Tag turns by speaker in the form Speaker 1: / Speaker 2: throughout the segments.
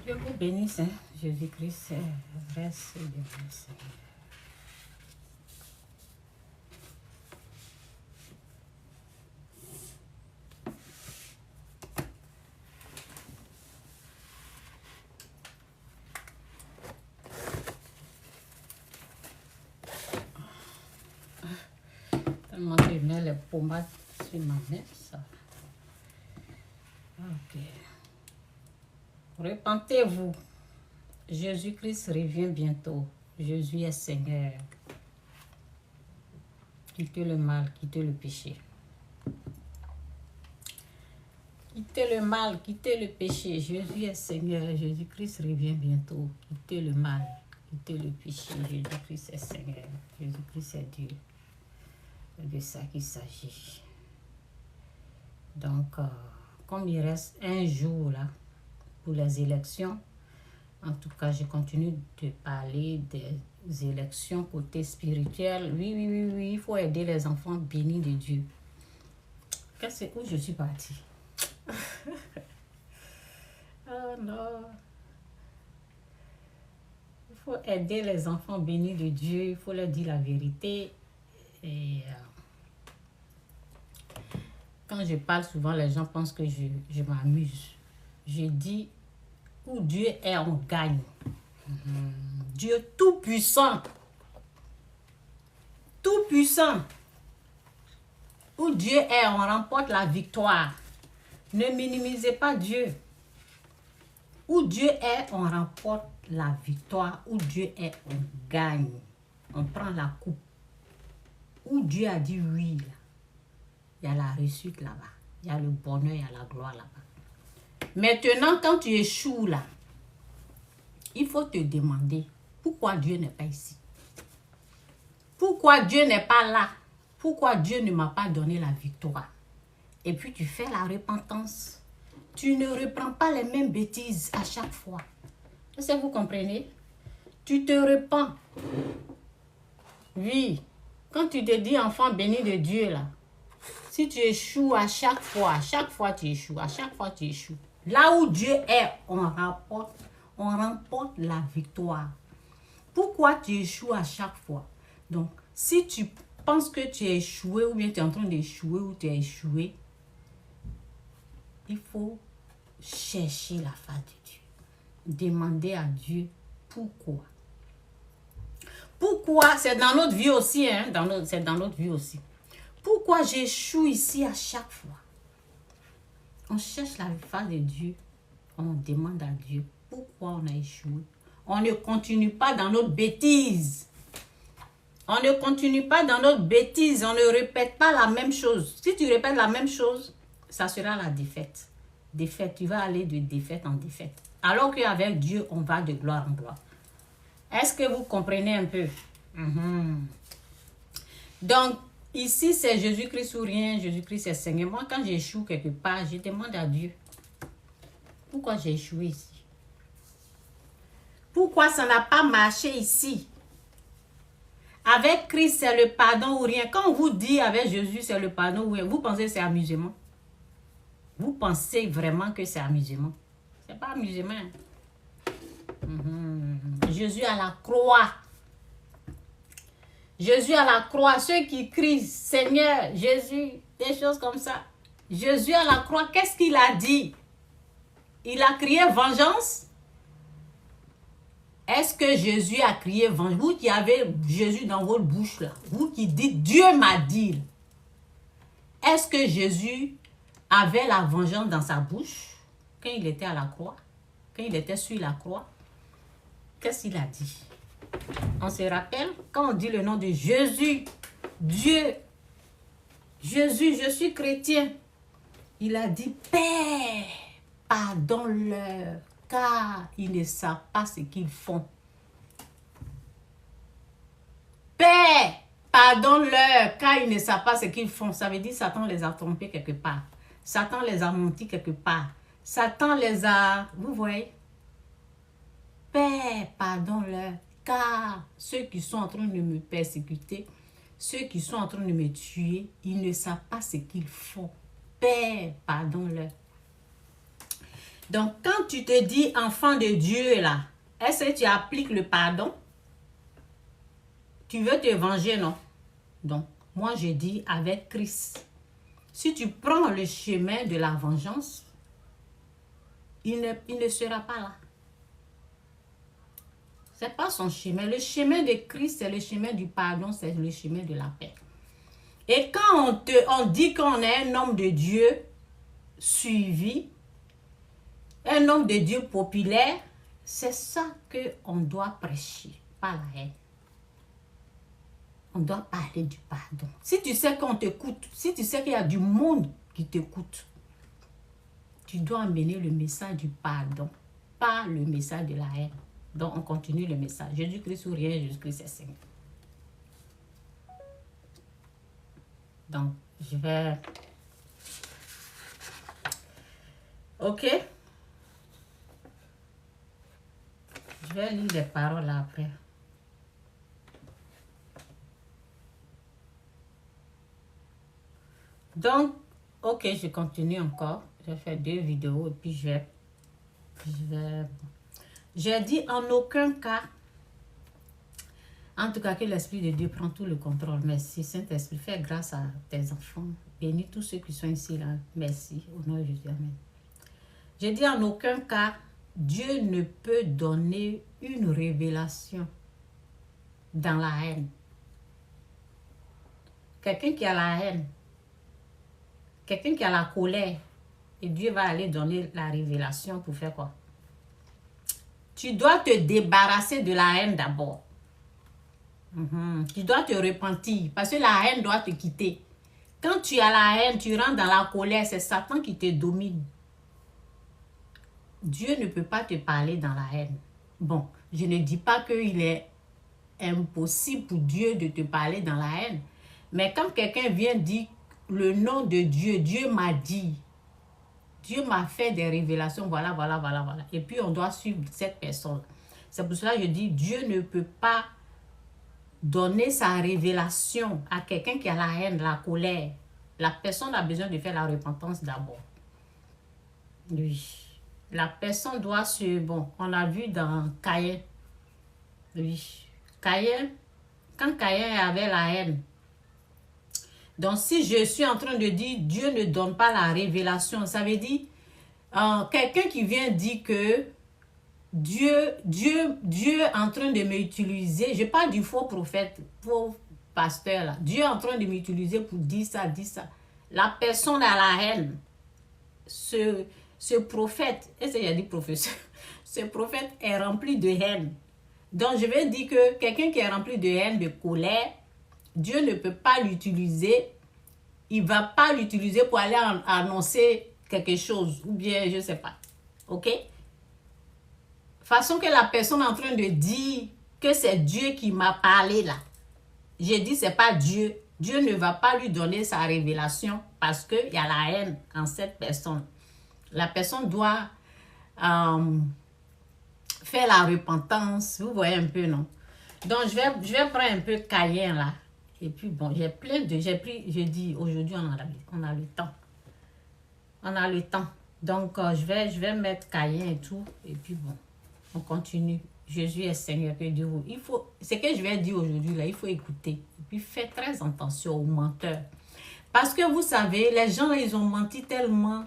Speaker 1: Dieu vous bénisse, hein. Jésus-Christ est vrai, c'est Dieu, Seigneur. Tellement que je mets les pommades sur ma main, ça. Ok. Repentez-vous. Jésus-Christ revient bientôt. Jésus est Seigneur. Quittez le mal, quittez le péché. Quittez le mal, quittez le péché. Jésus est Seigneur. Jésus-Christ revient bientôt. Quittez le mal, quittez le péché. Jésus-Christ est Seigneur. Jésus-Christ est Dieu. C'est de ça qu'il s'agit. Donc, comme il reste un jour là pour les élections, en tout cas, je continue de parler des élections côté spirituel. Oui, il faut aider les enfants bénis de Dieu. Qu'est-ce où je suis partie? Oh non. Il faut aider les enfants bénis de Dieu. Il faut leur dire la vérité. Et quand je parle souvent, les gens pensent que je m'amuse. Je dis, où Dieu est, on gagne. Dieu tout-puissant. Tout-puissant. Où Dieu est, on remporte la victoire. Ne minimisez pas Dieu. Où Dieu est, on remporte la victoire. Où Dieu est, on gagne. On prend la coupe. Où Dieu a dit oui, là, il y a la réussite là-bas. Il y a le bonheur, il y a la gloire là-bas. Maintenant, quand tu échoues là, il faut te demander pourquoi Dieu n'est pas ici. Pourquoi Dieu n'est pas là? Pourquoi Dieu ne m'a pas donné la victoire? Et puis tu fais la repentance. Tu ne reprends pas les mêmes bêtises à chaque fois. Est-ce que vous comprenez? Tu te repens. Oui. Quand tu te dis enfant béni de Dieu là, si tu échoues à chaque fois tu échoues, à chaque fois tu échoues. Là où Dieu est, on remporte la victoire. Pourquoi tu échoues à chaque fois? Donc, si tu penses que tu as échoué ou bien tu es en train d'échouer ou tu as échoué, il faut chercher la face de Dieu. Demander à Dieu pourquoi. Pourquoi? C'est dans notre vie aussi, hein? C'est dans notre vie aussi. Pourquoi j'échoue ici à chaque fois? On cherche la face de Dieu. On demande à Dieu pourquoi on a échoué. On ne continue pas dans notre bêtise. On ne continue pas dans notre bêtise. On ne répète pas la même chose. Si tu répètes la même chose, ça sera la défaite. Défaite, tu vas aller de défaite en défaite. Alors qu'avec Dieu, on va de gloire en gloire. Est-ce que vous comprenez un peu? Donc, ici, c'est Jésus-Christ ou rien. Jésus-Christ est Seigneur. Moi, quand j'échoue quelque part, je demande à Dieu. Pourquoi j'ai échoué ici? Pourquoi ça n'a pas marché ici? Avec Christ, c'est le pardon ou rien. Quand on vous dit avec Jésus, c'est le pardon ou rien, vous pensez que c'est amusement? Vous pensez vraiment que c'est amusement? Ce n'est pas amusement. Jésus à la croix. Jésus à la croix. Ceux qui crient, Seigneur, Jésus, des choses comme ça. Jésus à la croix, qu'est-ce qu'il a dit? Il a crié vengeance? Est-ce que Jésus a crié vengeance? Vous qui avez Jésus dans votre bouche là, vous qui dites Dieu m'a dit. Est-ce que Jésus avait la vengeance dans sa bouche quand il était à la croix? Quand il était sur la croix? Qu'est-ce qu'il a dit? On se rappelle quand on dit le nom de Jésus, Dieu, Jésus, je suis chrétien. Il a dit, Père, pardonne-leur, car ils ne savent pas ce qu'ils font. Père, pardonne-leur, car ils ne savent pas ce qu'ils font. Ça veut dire Satan les a trompés quelque part. Satan les a menti quelque part. Satan les a... Vous voyez? Père, pardonne-leur, car ceux qui sont en train de me persécuter, ceux qui sont en train de me tuer, ils ne savent pas ce qu'ils font. Père, pardonne-leur. Donc, quand tu te dis enfant de Dieu, là, est-ce que tu appliques le pardon? Tu veux te venger, non? Donc, moi, je dis avec Christ. Si tu prends le chemin de la vengeance, il ne sera pas là. Ce n'est pas son chemin. Le chemin de Christ, c'est le chemin du pardon, c'est le chemin de la paix. Et quand on dit qu'on est un homme de Dieu suivi, un homme de Dieu populaire, c'est ça qu'on doit prêcher, pas la haine. On doit parler du pardon. Si tu sais qu'on t'écoute, si tu sais qu'il y a du monde qui t'écoute, tu dois amener le message du pardon, pas le message de la haine. Donc, on continue le message. Jésus-Christ ou rien, Jésus-Christ est Seigneur. Donc, je vais... Ok? Je vais lire les paroles là après. Donc, ok, je continue encore. Je vais faire 2 vidéos et puis je vais... J'ai dit en aucun cas, en tout cas que l'Esprit de Dieu prend tout le contrôle. Merci Saint-Esprit, fais grâce à tes enfants. Bénis tous ceux qui sont ici là. Merci, au nom de Jésus, amen. J'ai dit en aucun cas, Dieu ne peut donner une révélation dans la haine. Quelqu'un qui a la haine, quelqu'un qui a la colère, et Dieu va aller donner la révélation pour faire quoi? Tu dois te débarrasser de la haine d'abord. Tu dois te repentir parce que la haine doit te quitter. Quand tu as la haine, tu rentres dans la colère, c'est Satan qui te domine. Dieu ne peut pas te parler dans la haine. Bon, je ne dis pas qu'il est impossible pour Dieu de te parler dans la haine. Mais quand quelqu'un vient dire le nom de Dieu, Dieu m'a dit, Dieu m'a fait des révélations, voilà. Et puis on doit suivre cette personne. C'est pour cela que je dis, Dieu ne peut pas donner sa révélation à quelqu'un qui a la haine, la colère. La personne a besoin de faire la repentance d'abord. Oui. La personne doit se... Bon, on a vu dans Caïn. Oui. Caïn, quand Caïn avait la haine. Donc, si je suis en train de dire Dieu ne donne pas la révélation, ça veut dire quelqu'un qui vient dire que Dieu est en train de m'utiliser. Je parle du faux prophète, faux pasteur là. Dieu est en train de m'utiliser pour dire ça. La personne a la haine. Ce prophète, est-ce qu'il a dit professeur? Ce prophète est rempli de haine. Donc, je vais dire que quelqu'un qui est rempli de haine, de colère, Dieu ne peut pas l'utiliser. Il ne va pas l'utiliser pour aller annoncer quelque chose. Ou bien, je ne sais pas. OK? Façon que la personne est en train de dire que c'est Dieu qui m'a parlé là. J'ai dit, ce n'est pas Dieu. Dieu ne va pas lui donner sa révélation parce qu'il y a la haine en cette personne. La personne doit faire la repentance. Vous voyez un peu, non? Donc, je vais prendre un peu Caïn là. Et puis, bon, j'ai dit, aujourd'hui, on a le temps. On a le temps. Donc, je vais mettre Caïn et tout. Et puis, bon, on continue. Jésus est Seigneur, que Dieu vous. Ce que je vais dire aujourd'hui, là, il faut écouter. Et puis, faites très attention aux menteurs. Parce que vous savez, les gens, ils ont menti tellement.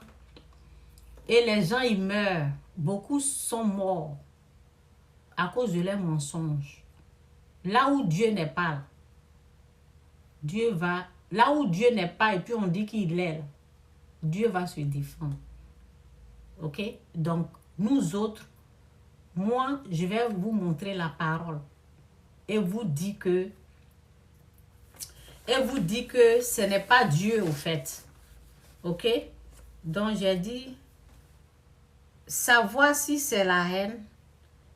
Speaker 1: Et les gens, ils meurent. Beaucoup sont morts à cause de leurs mensonges. Là où Dieu n'est pas, Dieu va... Là où Dieu n'est pas, et puis on dit qu'il est là, Dieu va se défendre. OK? Donc, nous autres, moi, je vais vous montrer la parole. Et vous dit que... ce n'est pas Dieu, au fait. OK? Donc, j'ai dit, savoir si c'est la haine,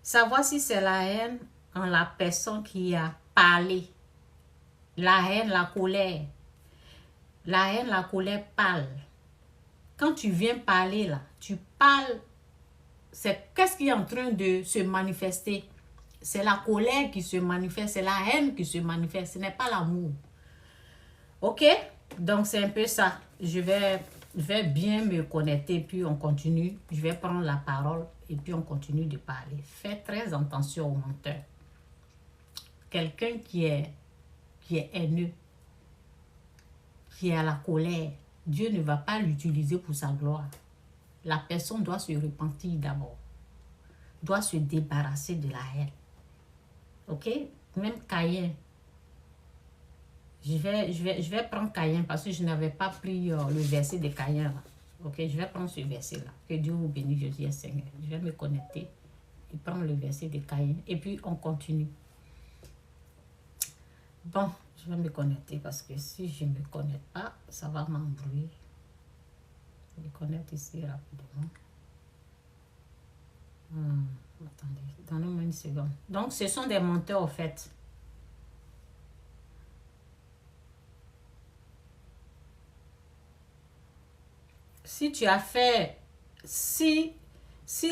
Speaker 1: savoir si c'est la haine en la personne qui a parlé. La haine, la colère. La haine, la colère parle. Quand tu viens parler là, tu parles, c'est qu'est-ce qui est en train de se manifester? C'est la colère qui se manifeste, c'est la haine qui se manifeste, ce n'est pas l'amour. Ok? Donc c'est un peu ça. Je vais bien me connecter, puis on continue. Je vais prendre la parole et puis on continue de parler. Fais très attention aux menteurs. Quelqu'un qui est haineux, qui est à la colère, Dieu ne va pas l'utiliser pour sa gloire. La personne doit se repentir d'abord. Doit se débarrasser de la haine. Ok? Même Caïn. Je vais prendre Caïn parce que je n'avais pas pris le verset de Caïn là. Ok? Je vais prendre ce verset là. Que Dieu vous bénisse, je dis Seigneur. Je vais me connecter et prendre le verset de Caïn. Et puis on continue. Bon, je vais me connecter parce que si je ne me connecte pas, ça va m'embrouiller. Je me connecte ici rapidement. Attendez, donnez-moi une seconde. Donc, ce sont des menteurs au fait. Si tu as fait, si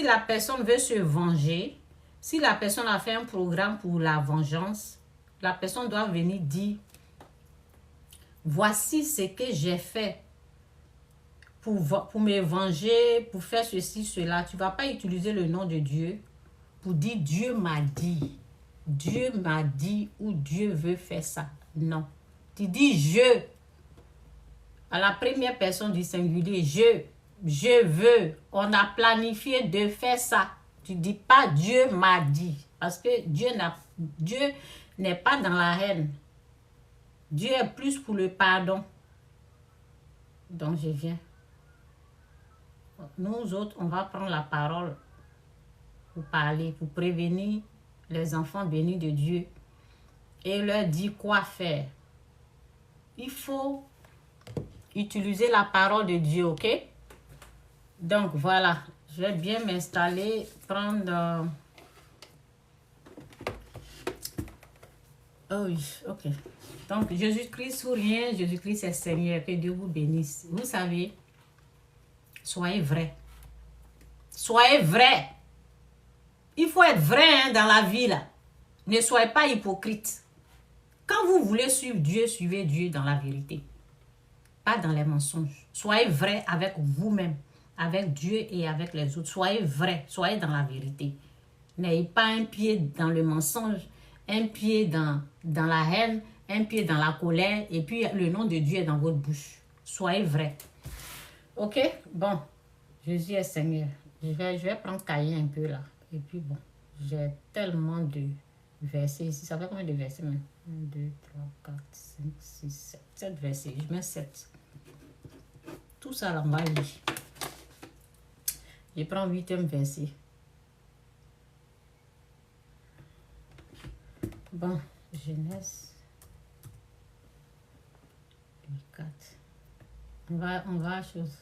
Speaker 1: la personne veut se venger, si la personne a fait un programme pour la vengeance, la personne doit venir dire, voici ce que j'ai fait pour me venger, pour faire ceci, cela. Tu ne vas pas utiliser le nom de Dieu pour dire Dieu m'a dit. Dieu m'a dit ou Dieu veut faire ça. Non. Tu dis je. À la première personne du singulier, je veux. On a planifié de faire ça. Tu ne dis pas Dieu m'a dit. Parce que Dieu n'est pas dans la haine. Dieu est plus pour le pardon. Donc je viens. Nous autres, on va prendre la parole pour parler, pour prévenir les enfants bénis de Dieu et leur dire quoi faire. Il faut utiliser la parole de Dieu, ok? Donc, voilà. Je vais bien m'installer, prendre... Oh oui, ok. Donc, Jésus-Christ ou rien, Jésus-Christ est Seigneur, que Dieu vous bénisse. Vous savez, soyez vrai. Soyez vrai. Il faut être vrai hein, dans la vie, là. Ne soyez pas hypocrite. Quand vous voulez suivre Dieu, suivez Dieu dans la vérité. Pas dans les mensonges. Soyez vrai avec vous-même, avec Dieu et avec les autres. Soyez vrai, soyez dans la vérité. N'ayez pas un pied dans le mensonge, un pied dans la haine, un pied dans la colère, et puis le nom de Dieu est dans votre bouche. Soyez vrai. Ok? Bon, Jésus est Seigneur. Je vais prendre Caïn un peu là. Et puis bon, j'ai tellement de versets ici. Ça fait combien de versets même? 1, 2, 3, 4, 5, 6, 7. 7 versets. Je mets 7. Tout ça là, on va lire. Je prends 8e verset. Bon, Genèse 4. On va à chose.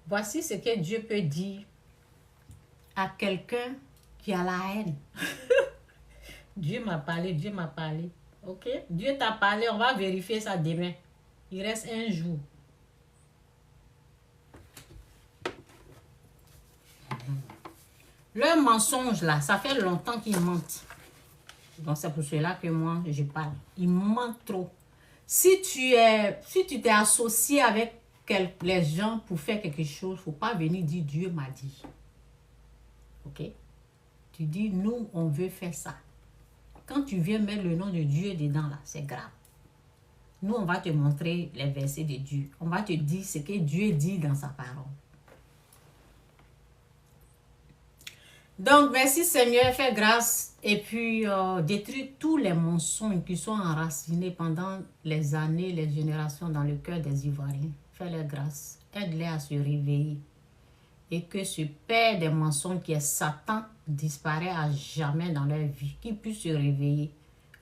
Speaker 1: Voici ce que Dieu peut dire à quelqu'un qui a la haine. Dieu m'a parlé, Dieu m'a parlé. Ok? Dieu t'a parlé, on va vérifier ça demain. Il reste un jour. Le mensonge là, ça fait longtemps qu'ils mentent. Donc c'est pour cela que moi je parle. Ils mentent trop. Si tu t'es associé avec les gens pour faire quelque chose, il ne faut pas venir dire Dieu m'a dit. Ok? Tu dis nous on veut faire ça. Quand tu viens mettre le nom de Dieu dedans là, c'est grave. Nous on va te montrer les versets de Dieu. On va te dire ce que Dieu dit dans sa parole. Donc, merci Seigneur, fais grâce et puis détruis tous les mensonges qui sont enracinés pendant les années, les générations dans le cœur des Ivoiriens. Fais-les grâce, aide-les à se réveiller et que ce père des mensonges qui est Satan disparaît à jamais dans leur vie, qu'ils puissent se réveiller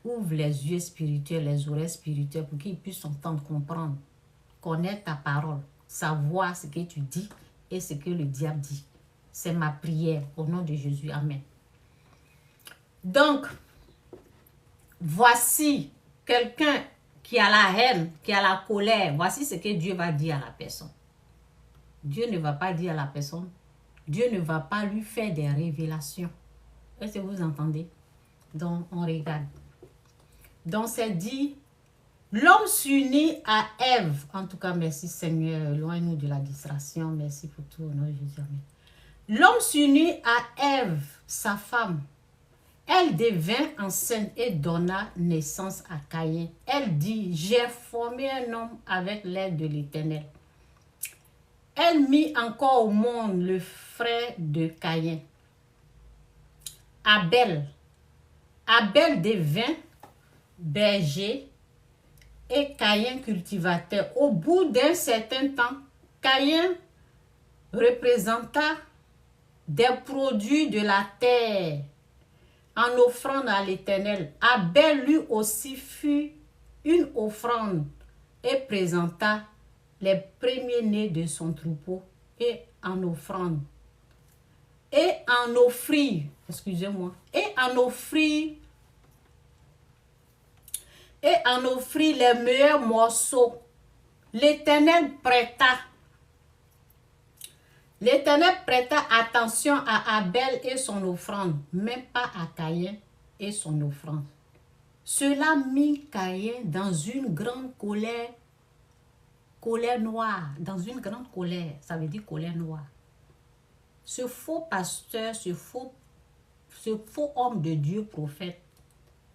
Speaker 1: ouvre les yeux spirituels, les oreilles spirituelles pour qu'ils puissent entendre, comprendre, connaître ta parole, savoir ce que tu dis et ce que le diable dit. C'est ma prière au nom de Jésus. Amen. Donc, voici quelqu'un qui a la haine, qui a la colère. Voici ce que Dieu va dire à la personne. Dieu ne va pas dire à la personne. Dieu ne va pas lui faire des révélations. Est-ce que vous entendez? Donc, on regarde. Donc, c'est dit, l'homme s'unit à Ève. En tout cas, merci Seigneur. Loin-nous de la distraction. Merci pour tout. Au nom de Jésus. Amen. L'homme s'unit à Ève, sa femme. Elle devint enceinte et donna naissance à Caïn. Elle dit, j'ai formé un homme avec l'aide de l'Éternel. Elle mit encore au monde le frère de Caïn, Abel. Abel devint berger et Caïn cultivateur. Au bout d'un certain temps, Caïn représenta des produits de la terre en offrande à l'Éternel. Abel lui aussi fit une offrande et présenta les premiers-nés de son troupeau et en offrande. Et en offrit, excusez-moi, et en offrit les meilleurs morceaux. L'Éternel prêta attention à Abel et son offrande, mais pas à Caïn et son offrande. Cela mit Caïn dans une grande colère noire, dans une grande colère, ça veut dire colère noire. Ce faux pasteur, ce faux homme de Dieu, prophète,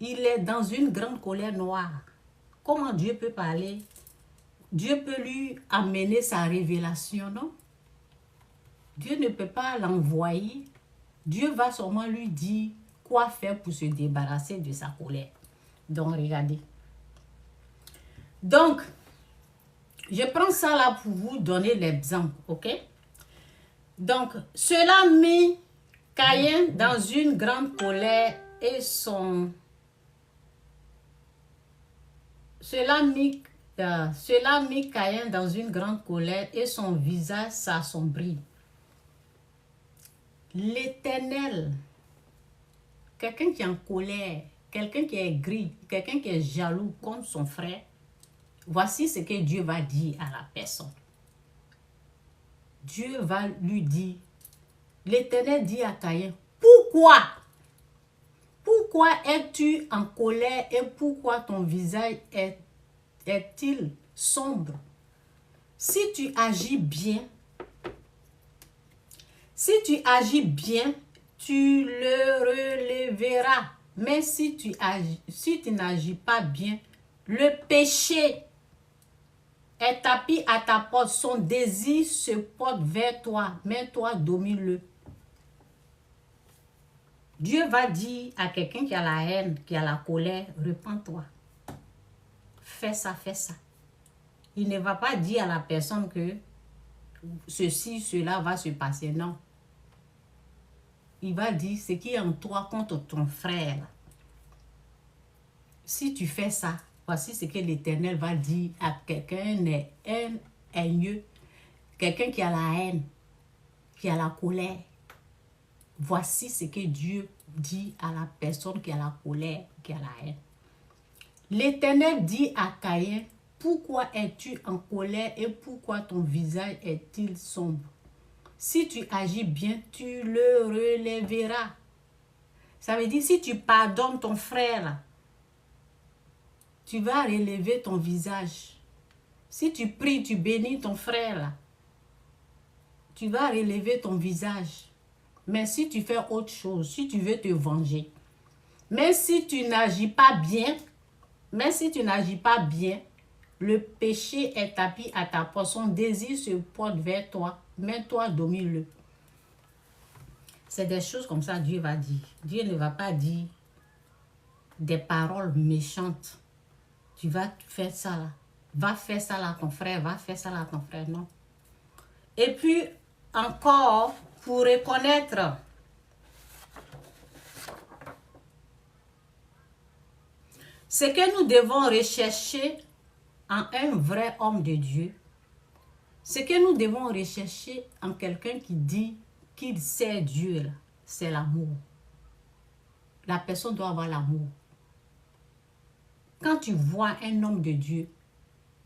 Speaker 1: il est dans une grande colère noire. Comment Dieu peut parler? Dieu peut lui amener sa révélation, non? Dieu ne peut pas l'envoyer. Dieu va seulement lui dire quoi faire pour se débarrasser de sa colère. Donc, regardez. Donc, je prends ça là pour vous donner l'exemple, ok? Donc, cela mit Caïn dans une grande colère et Cela mit Caïn dans une grande colère et son visage s'assombrit. L'Éternel, quelqu'un qui est en colère, quelqu'un qui est gris, quelqu'un qui est jaloux contre son frère, voici ce que Dieu va dire à la personne. Dieu va lui dire, l'Éternel dit à Caïn, pourquoi es-tu en colère et pourquoi ton visage est-il sombre? Si tu agis bien, tu le relèveras. Mais si tu n'agis pas bien, le péché est tapis à ta porte. Son désir se porte vers toi, mais toi domine-le. Dieu va dire à quelqu'un qui a la haine, qui a la colère, repens-toi. Fais ça, fais ça. Il ne va pas dire à la personne que ceci, cela va se passer, non. Il va dire ce qui est en toi contre ton frère. Si tu fais ça, voici ce que l'Éternel va dire à quelqu'un haineux, quelqu'un qui a la haine, qui a la colère. Voici ce que Dieu dit à la personne qui a la colère, qui a la haine. L'Éternel dit à Caïn, pourquoi es-tu en colère et pourquoi ton visage est-il sombre? Si tu agis bien, tu le relèveras. Ça veut dire, si tu pardonnes ton frère, tu vas relever ton visage. Si tu pries, tu bénis ton frère, tu vas relever ton visage. Mais si tu fais autre chose, si tu veux te venger, même si tu n'agis pas bien, le péché est tapis à ta porte. Son désir se porte vers toi, mais toi domine-le. C'est des choses comme ça Dieu va dire. Dieu ne va pas dire des paroles méchantes. Tu vas faire ça là. Va faire ça là à ton frère, va faire ça là à ton frère. Non. Et puis encore, pour Ce que nous devons rechercher en un vrai homme de Dieu, ce que nous devons rechercher en quelqu'un qui dit qu'il sait Dieu, c'est l'amour. La personne doit avoir l'amour. Quand tu vois un homme de Dieu,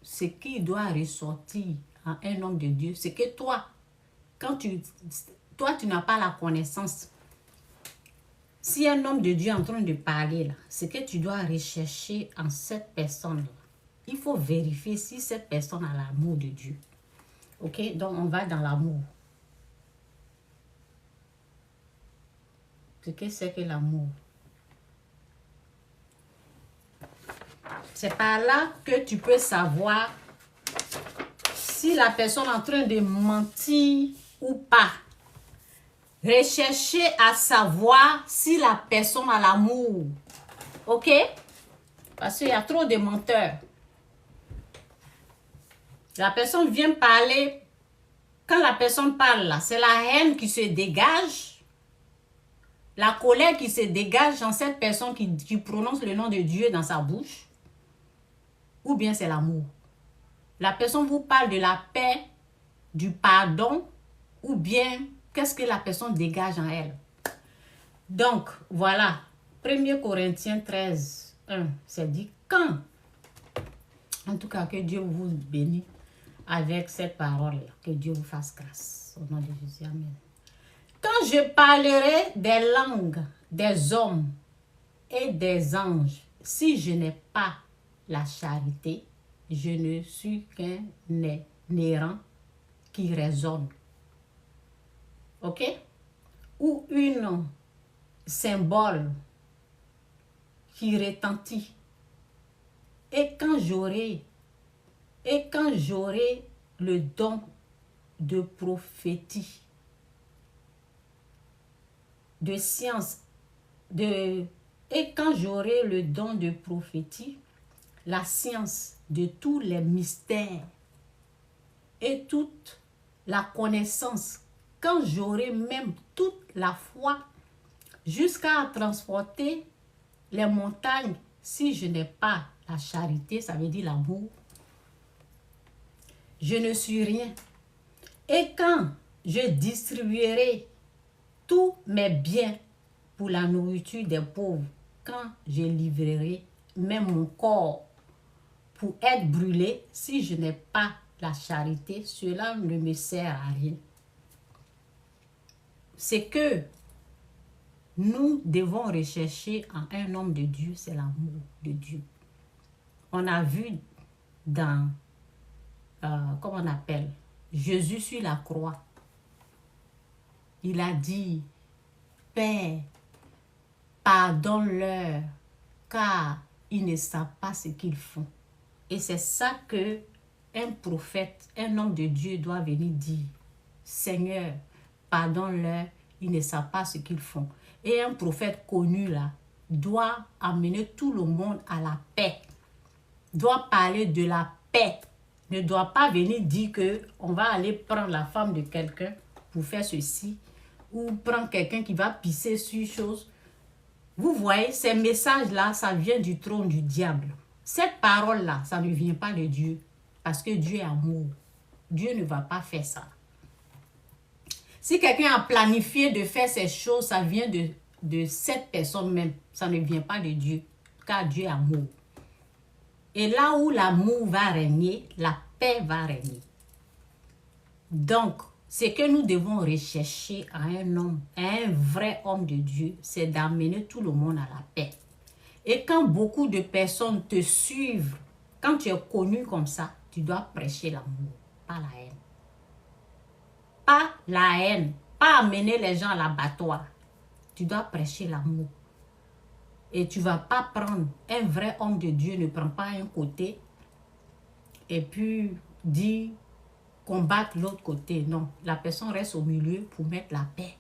Speaker 1: ce qui doit ressortir en un homme de Dieu, c'est que toi, tu n'as pas la connaissance. Si un homme de Dieu est en train de parler, là, ce que tu dois rechercher en cette personne-là, il faut vérifier si cette personne a l'amour de Dieu. Ok, donc on va dans l'amour. Ce que c'est que l'amour? C'est par là que tu peux savoir si la personne est en train de mentir ou pas. Rechercher à savoir si la personne a l'amour. Ok? Parce qu'il y a trop de menteurs. La personne vient parler. Quand la personne parle là, c'est la haine qui se dégage. La colère qui se dégage dans cette personne qui prononce le nom de Dieu dans sa bouche. Ou bien c'est l'amour. La personne vous parle de la paix, du pardon, ou bien qu'est-ce que la personne dégage en elle. Donc, voilà. 1 Corinthiens 13, 1, c'est dit quand. En tout cas, que Dieu vous bénisse avec cette parole-là. Que Dieu vous fasse grâce. Au nom de Jésus, amen. Quand je parlerai des langues des hommes et des anges, si je n'ai pas la charité, je ne suis qu'un néant qui résonne. Ok? Ou une symbole qui retentit. Et quand j'aurai le don de prophétie, de science, et quand j'aurai le don de prophétie, la science de tous les mystères et toute la connaissance, quand j'aurai même toute la foi jusqu'à transporter les montagnes, si je n'ai pas la charité, ça veut dire l'amour, je ne suis rien. Et quand je distribuerai tous mes biens pour la nourriture des pauvres, quand je livrerai même mon corps pour être brûlé, si je n'ai pas la charité, cela ne me sert à rien. C'est que nous devons rechercher en un homme de Dieu, c'est l'amour de Dieu. On a vu dans, comment on appelle, Jésus sur la croix. Il a dit, Père, pardonne-leur, car ils ne savent pas ce qu'ils font. Et c'est ça que un prophète, un homme de Dieu doit venir dire. Seigneur, pardonne-leur, ils ne savent pas ce qu'ils font. Et un prophète connu là, doit amener tout le monde à la paix. Doit parler de la paix. Ne doit pas venir dire que on va aller prendre la femme de quelqu'un pour faire ceci. Ou prendre quelqu'un qui va pisser sur chose. Vous voyez, ces messages-là, ça vient du trône du diable. Cette parole-là, ça ne vient pas de Dieu. Parce que Dieu est amour. Dieu ne va pas faire ça. Si quelqu'un a planifié de faire ces choses, ça vient de cette personne même. Ça ne vient pas de Dieu. Car Dieu est amour. Et là où l'amour va régner, la paix va régner. Donc, ce que nous devons rechercher à un homme, à un vrai homme de Dieu, c'est d'amener tout le monde à la paix. Et quand beaucoup de personnes te suivent, quand tu es connu comme ça, tu dois prêcher l'amour, pas la haine. Pas la haine, pas amener les gens à l'abattoir. Tu dois prêcher l'amour. Et tu ne vas pas prendre, un vrai homme de Dieu ne prend pas un côté et puis dit combattre l'autre côté. Non, la personne reste au milieu pour mettre la paix.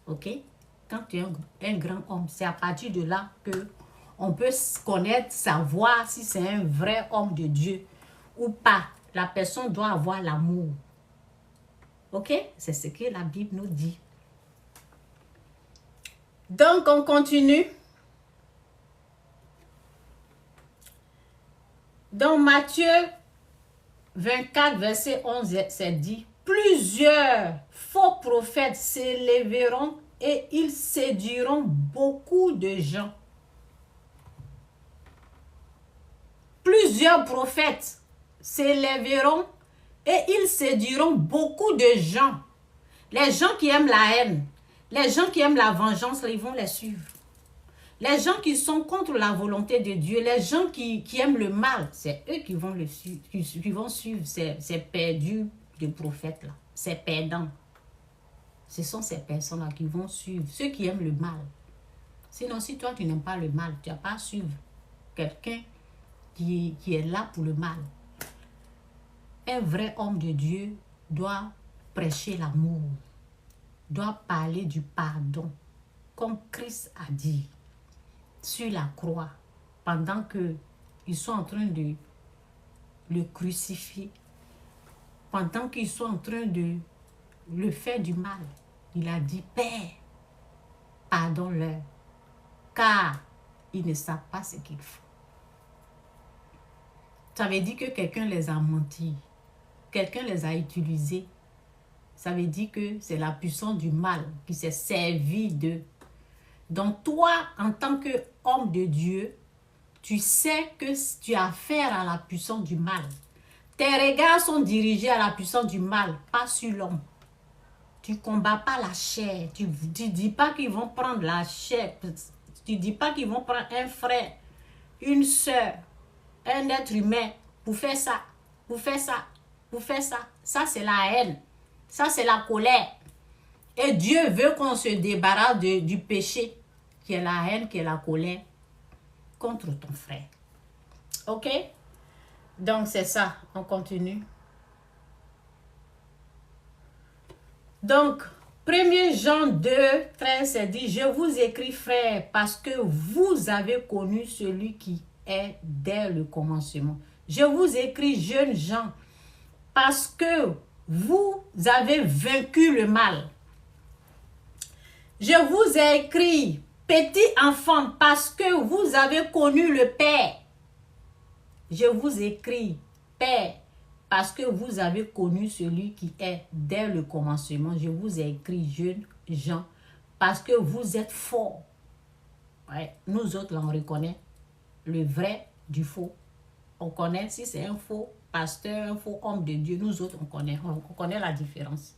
Speaker 1: Ok? Quand tu es un grand homme, c'est à partir de là que on peut connaître, savoir si c'est un vrai homme de Dieu ou pas. La personne doit avoir l'amour. Ok? C'est ce que la Bible nous dit. Donc, on continue. Dans Matthieu 24, verset 11, c'est dit, plusieurs faux prophètes s'élèveront et ils séduiront beaucoup de gens. Plusieurs prophètes s'élèveront et ils séduiront beaucoup de gens. Les gens qui aiment la haine, les gens qui aiment la vengeance, ils vont les suivre. Les gens qui sont contre la volonté de Dieu, les gens qui aiment le mal, c'est eux qui vont suivre ces perdus de prophètes-là, ces perdants. Ce sont ces personnes-là qui vont suivre ceux qui aiment le mal. Sinon, si toi, tu n'aimes pas le mal, tu n'as pas à suivre quelqu'un qui est là pour le mal. Un vrai homme de Dieu doit prêcher l'amour, doit parler du pardon, comme Christ a dit sur la croix, pendant qu'ils sont en train de le crucifier, pendant qu'ils sont en train de le faire du mal. Il a dit, Père, pardonne-leur, car ils ne savent pas ce qu'ils font. Ça veut dire que quelqu'un les a menti, quelqu'un les a utilisés. Ça veut dire que c'est la puissance du mal qui s'est servie d'eux. Donc toi, en tant qu'homme de Dieu, tu sais que tu as affaire à la puissance du mal. Tes regards sont dirigés à la puissance du mal, pas sur l'homme. Tu ne combats pas la chair. Tu ne dis pas qu'ils vont prendre la chair. Tu ne dis pas qu'ils vont prendre un frère, une soeur, un être humain pour faire ça, pour faire ça, pour faire ça. Ça, c'est la haine. Ça, c'est la colère. Et Dieu veut qu'on se débarrasse du péché, qui est la haine, qui est la colère, contre ton frère. Ok? Donc, c'est ça. On continue. Donc, 1 Jean 2, 13, c'est dit, je vous écris, frères, parce que vous avez connu celui qui est dès le commencement. Je vous écris, jeunes gens, parce que vous avez vaincu le mal. Je vous ai écrit, petits enfants, parce que vous avez connu le Père. Je vous écris, Père, parce que vous avez connu celui qui est dès le commencement. Je vous ai écrit, jeunes gens, parce que vous êtes forts. Ouais, nous autres, là, on reconnaît le vrai du faux. On connaît si c'est un faux pasteur, un faux homme de Dieu. Nous autres, on connaît la différence.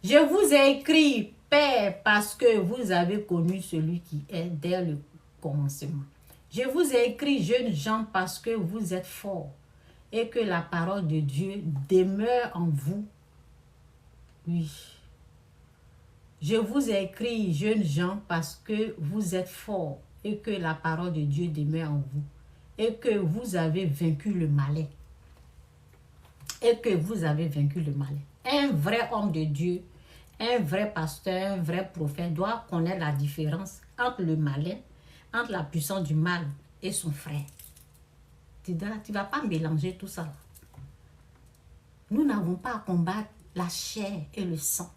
Speaker 1: Je vous ai écrit, Père, parce que vous avez connu celui qui est dès le commencement. Je vous ai écrit, jeunes gens, parce que vous êtes forts et que la parole de Dieu demeure en vous. Oui. Je vous ai écrit, jeunes gens, parce que vous êtes forts et que la parole de Dieu demeure en vous et que vous avez vaincu le malin. Et que vous avez vaincu le malin. Un vrai homme de Dieu, un vrai pasteur, un vrai prophète doit connaître la différence entre le malin, entre la puissance du mal et son frère. Tu ne vas pas mélanger tout ça. Nous n'avons pas à combattre la chair et le sang,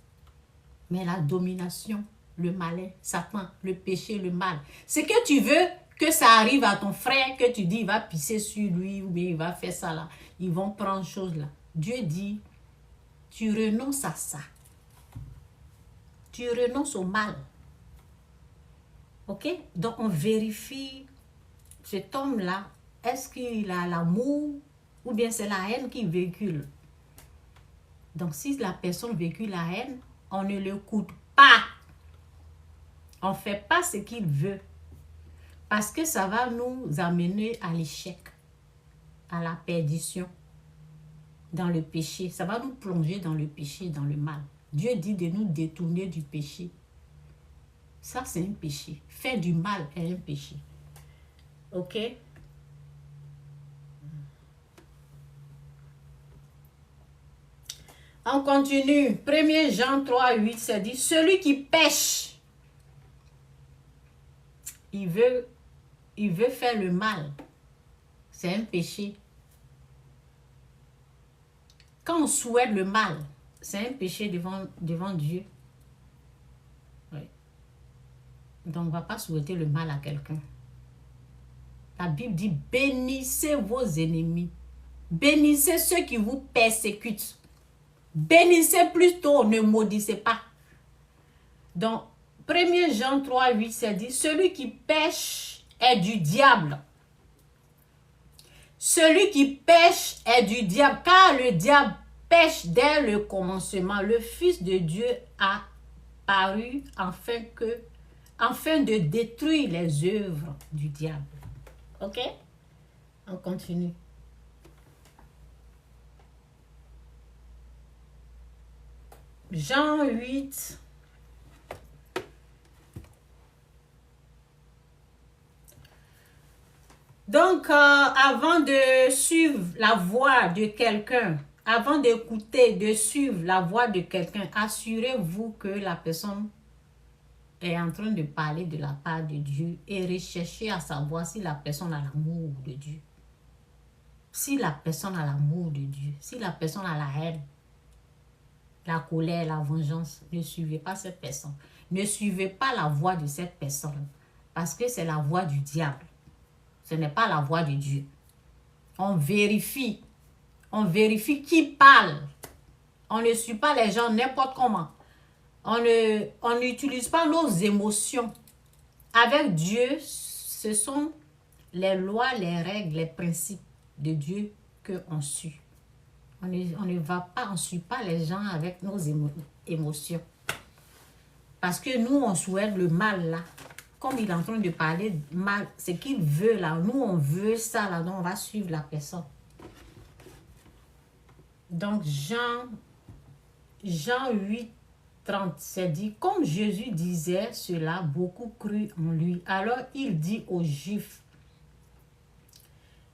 Speaker 1: mais la domination, le malin, Satan, le péché, le mal. C'est que tu veux que ça arrive à ton frère, que tu dis il va pisser sur lui ou bien il va faire ça là. Ils vont prendre chose là. Dieu dit, tu renonces à ça. Tu renonces au mal. Ok? Donc on vérifie cet homme-là. Est-ce qu'il a l'amour ou bien c'est la haine qui véhicule? Donc si la personne véhicule la haine, on ne l'écoute pas. On ne fait pas ce qu'il veut. Parce que ça va nous amener à l'échec, à la perdition, dans le péché. Ça va nous plonger dans le péché, dans le mal. Dieu dit de nous détourner du péché. Ça, c'est un péché. Faire du mal est un péché. Ok? On continue. 1 Jean 3, 8, ça dit, celui qui pêche, il veut faire le mal. C'est un péché. Quand on souhaite le mal, c'est un péché devant Dieu. Oui. Donc, on ne va pas souhaiter le mal à quelqu'un. La Bible dit, bénissez vos ennemis. Bénissez ceux qui vous persécutent. Bénissez plutôt, ne maudissez pas. Donc, 1 Jean 3, 8, c'est dit, celui qui pêche est du diable. Celui qui pêche est du diable, car le diable pêche dès le commencement. Le Fils de Dieu a paru afin de détruire les œuvres du diable. Ok? On continue. Jean 8. Donc, avant de suivre la voix de quelqu'un, avant d'écouter, de suivre la voix de quelqu'un, assurez-vous que la personne est en train de parler de la part de Dieu et recherchez à savoir si la personne a l'amour de Dieu. Si la personne a l'amour de Dieu, si la personne a la haine, la colère, la vengeance, ne suivez pas cette personne. Ne suivez pas la voix de cette personne parce que c'est la voix du diable. Ce n'est pas la voix de Dieu. On vérifie qui parle. On ne suit pas les gens n'importe comment. On n'utilise pas nos émotions. Avec Dieu, ce sont les lois, les règles, les principes de Dieu qu'on suit. On ne suit pas les gens avec nos émotions. Parce que nous, on souhaite le mal là. Comme il est en train de parler mal, ce qu'il veut là. Nous, on veut ça là, donc on va suivre la personne. Donc, Jean 8, 30, c'est dit, comme Jésus disait cela, beaucoup crurent en lui. Alors, il dit aux Juifs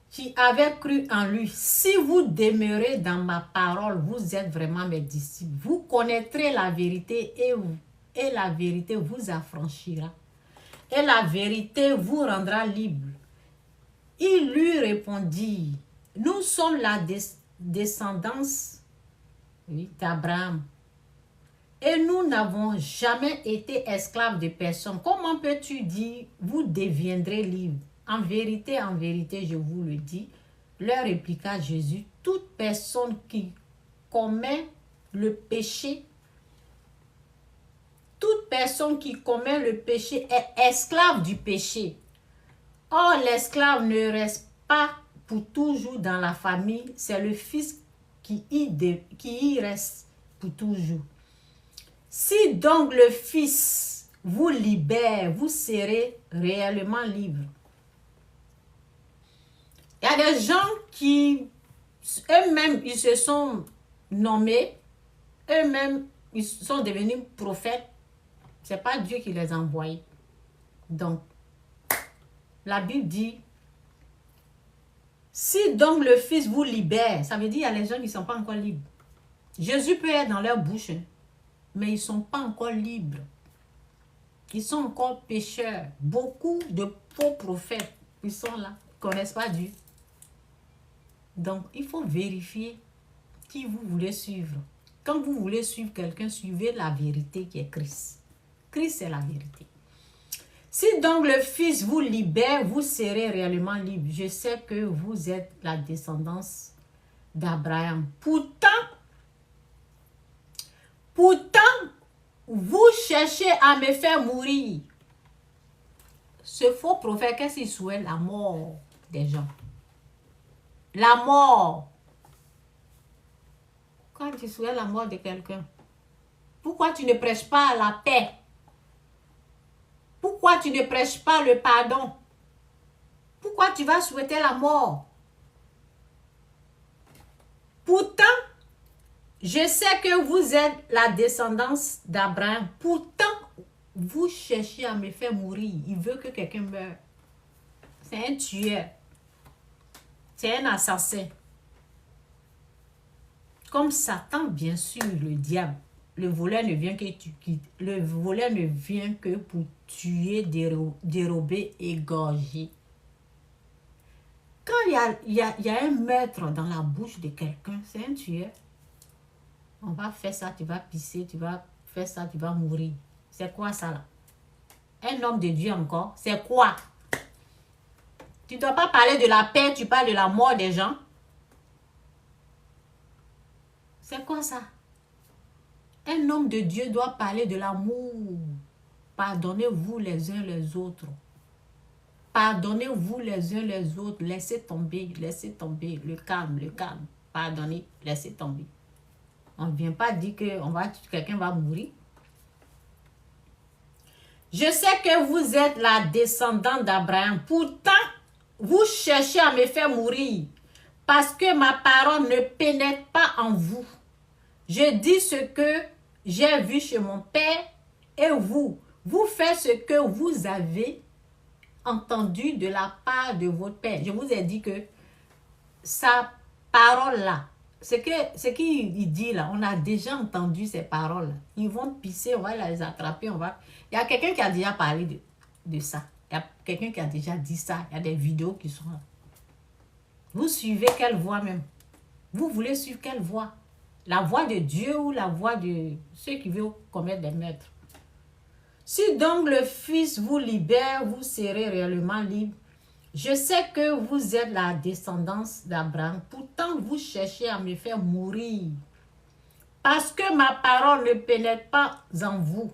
Speaker 1: qui avaient cru en lui, si vous demeurez dans ma parole, vous êtes vraiment mes disciples. Vous connaîtrez la vérité et la vérité vous affranchira. Et la vérité vous rendra libre. Il lui répondit, nous sommes la descendance d'Abraham. Et nous n'avons jamais été esclaves de personne. Comment peux-tu dire, vous deviendrez libres? En vérité, je vous le dis, leur répliqua Jésus, toute personne qui commet le péché, est esclave du péché. Or, l'esclave ne reste pas pour toujours dans la famille, c'est le fils qui y reste pour toujours. Si donc le Fils vous libère, vous serez réellement libre. Il y a des gens qui, eux-mêmes, ils se sont nommés, eux-mêmes, ils sont devenus prophètes. Ce n'est pas Dieu qui les a envoyés. Donc, la Bible dit, si donc le Fils vous libère, ça veut dire qu'il y a les gens qui ne sont pas encore libres. Jésus peut être dans leur bouche, mais ils ne sont pas encore libres. Ils sont encore pécheurs. Beaucoup de faux prophètes, ils sont là, ils ne connaissent pas Dieu. Donc, il faut vérifier qui vous voulez suivre. Quand vous voulez suivre quelqu'un, suivez la vérité qui est Christ. Christ, c'est la vérité. Si donc le Fils vous libère, vous serez réellement libre. Je sais que vous êtes la descendance d'Abraham. Pourtant, vous cherchez à me faire mourir. Ce faux prophète, qu'est-ce qu'il souhaite? La mort des gens. La mort. Quand tu souhaites la mort de quelqu'un, pourquoi tu ne prêches pas la paix? Pourquoi tu ne prêches pas le pardon? Pourquoi tu vas souhaiter la mort? Pourtant, je sais que vous êtes la descendance d'Abraham. Pourtant, vous cherchez à me faire mourir. Il veut que quelqu'un meure. C'est un tueur. C'est un assassin. Comme Satan, bien sûr, le diable. Le voleur ne vient que pour tuer, dérober, égorger. Quand il y a un meurtre dans la bouche de quelqu'un, c'est un tueur. On va faire ça, tu vas pisser, tu vas faire ça, tu vas mourir. C'est quoi ça là? Un homme de Dieu encore, c'est quoi? Tu ne dois pas parler de la paix, tu parles de la mort des gens. C'est quoi ça? Un homme de Dieu doit parler de l'amour. Pardonnez-vous les uns les autres. Pardonnez-vous les uns les autres. Laissez tomber. Le calme, le calme. Pardonnez, laissez tomber. On ne vient pas dire que quelqu'un va mourir. Je sais que vous êtes la descendante d'Abraham. Pourtant, vous cherchez à me faire mourir. Parce que ma parole ne pénètre pas en vous. Je dis ce que j'ai vu chez mon père et vous faites ce que vous avez entendu de la part de votre père. Je vous ai dit que sa parole-là, ce qu'il dit là, on a déjà entendu ces paroles. Ils vont pisser, on va les attraper, Il y a quelqu'un qui a déjà parlé de ça. Il y a quelqu'un qui a déjà dit ça. Il y a des vidéos qui sont là. Vous suivez quelle voie même? Vous voulez suivre quelle voie? La voie de Dieu ou la voie de ceux qui veulent commettre des meurtres? Si donc le Fils vous libère, vous serez réellement libre. Je sais que vous êtes la descendance d'Abraham. Pourtant, vous cherchez à me faire mourir. Parce que ma parole ne pénètre pas en vous.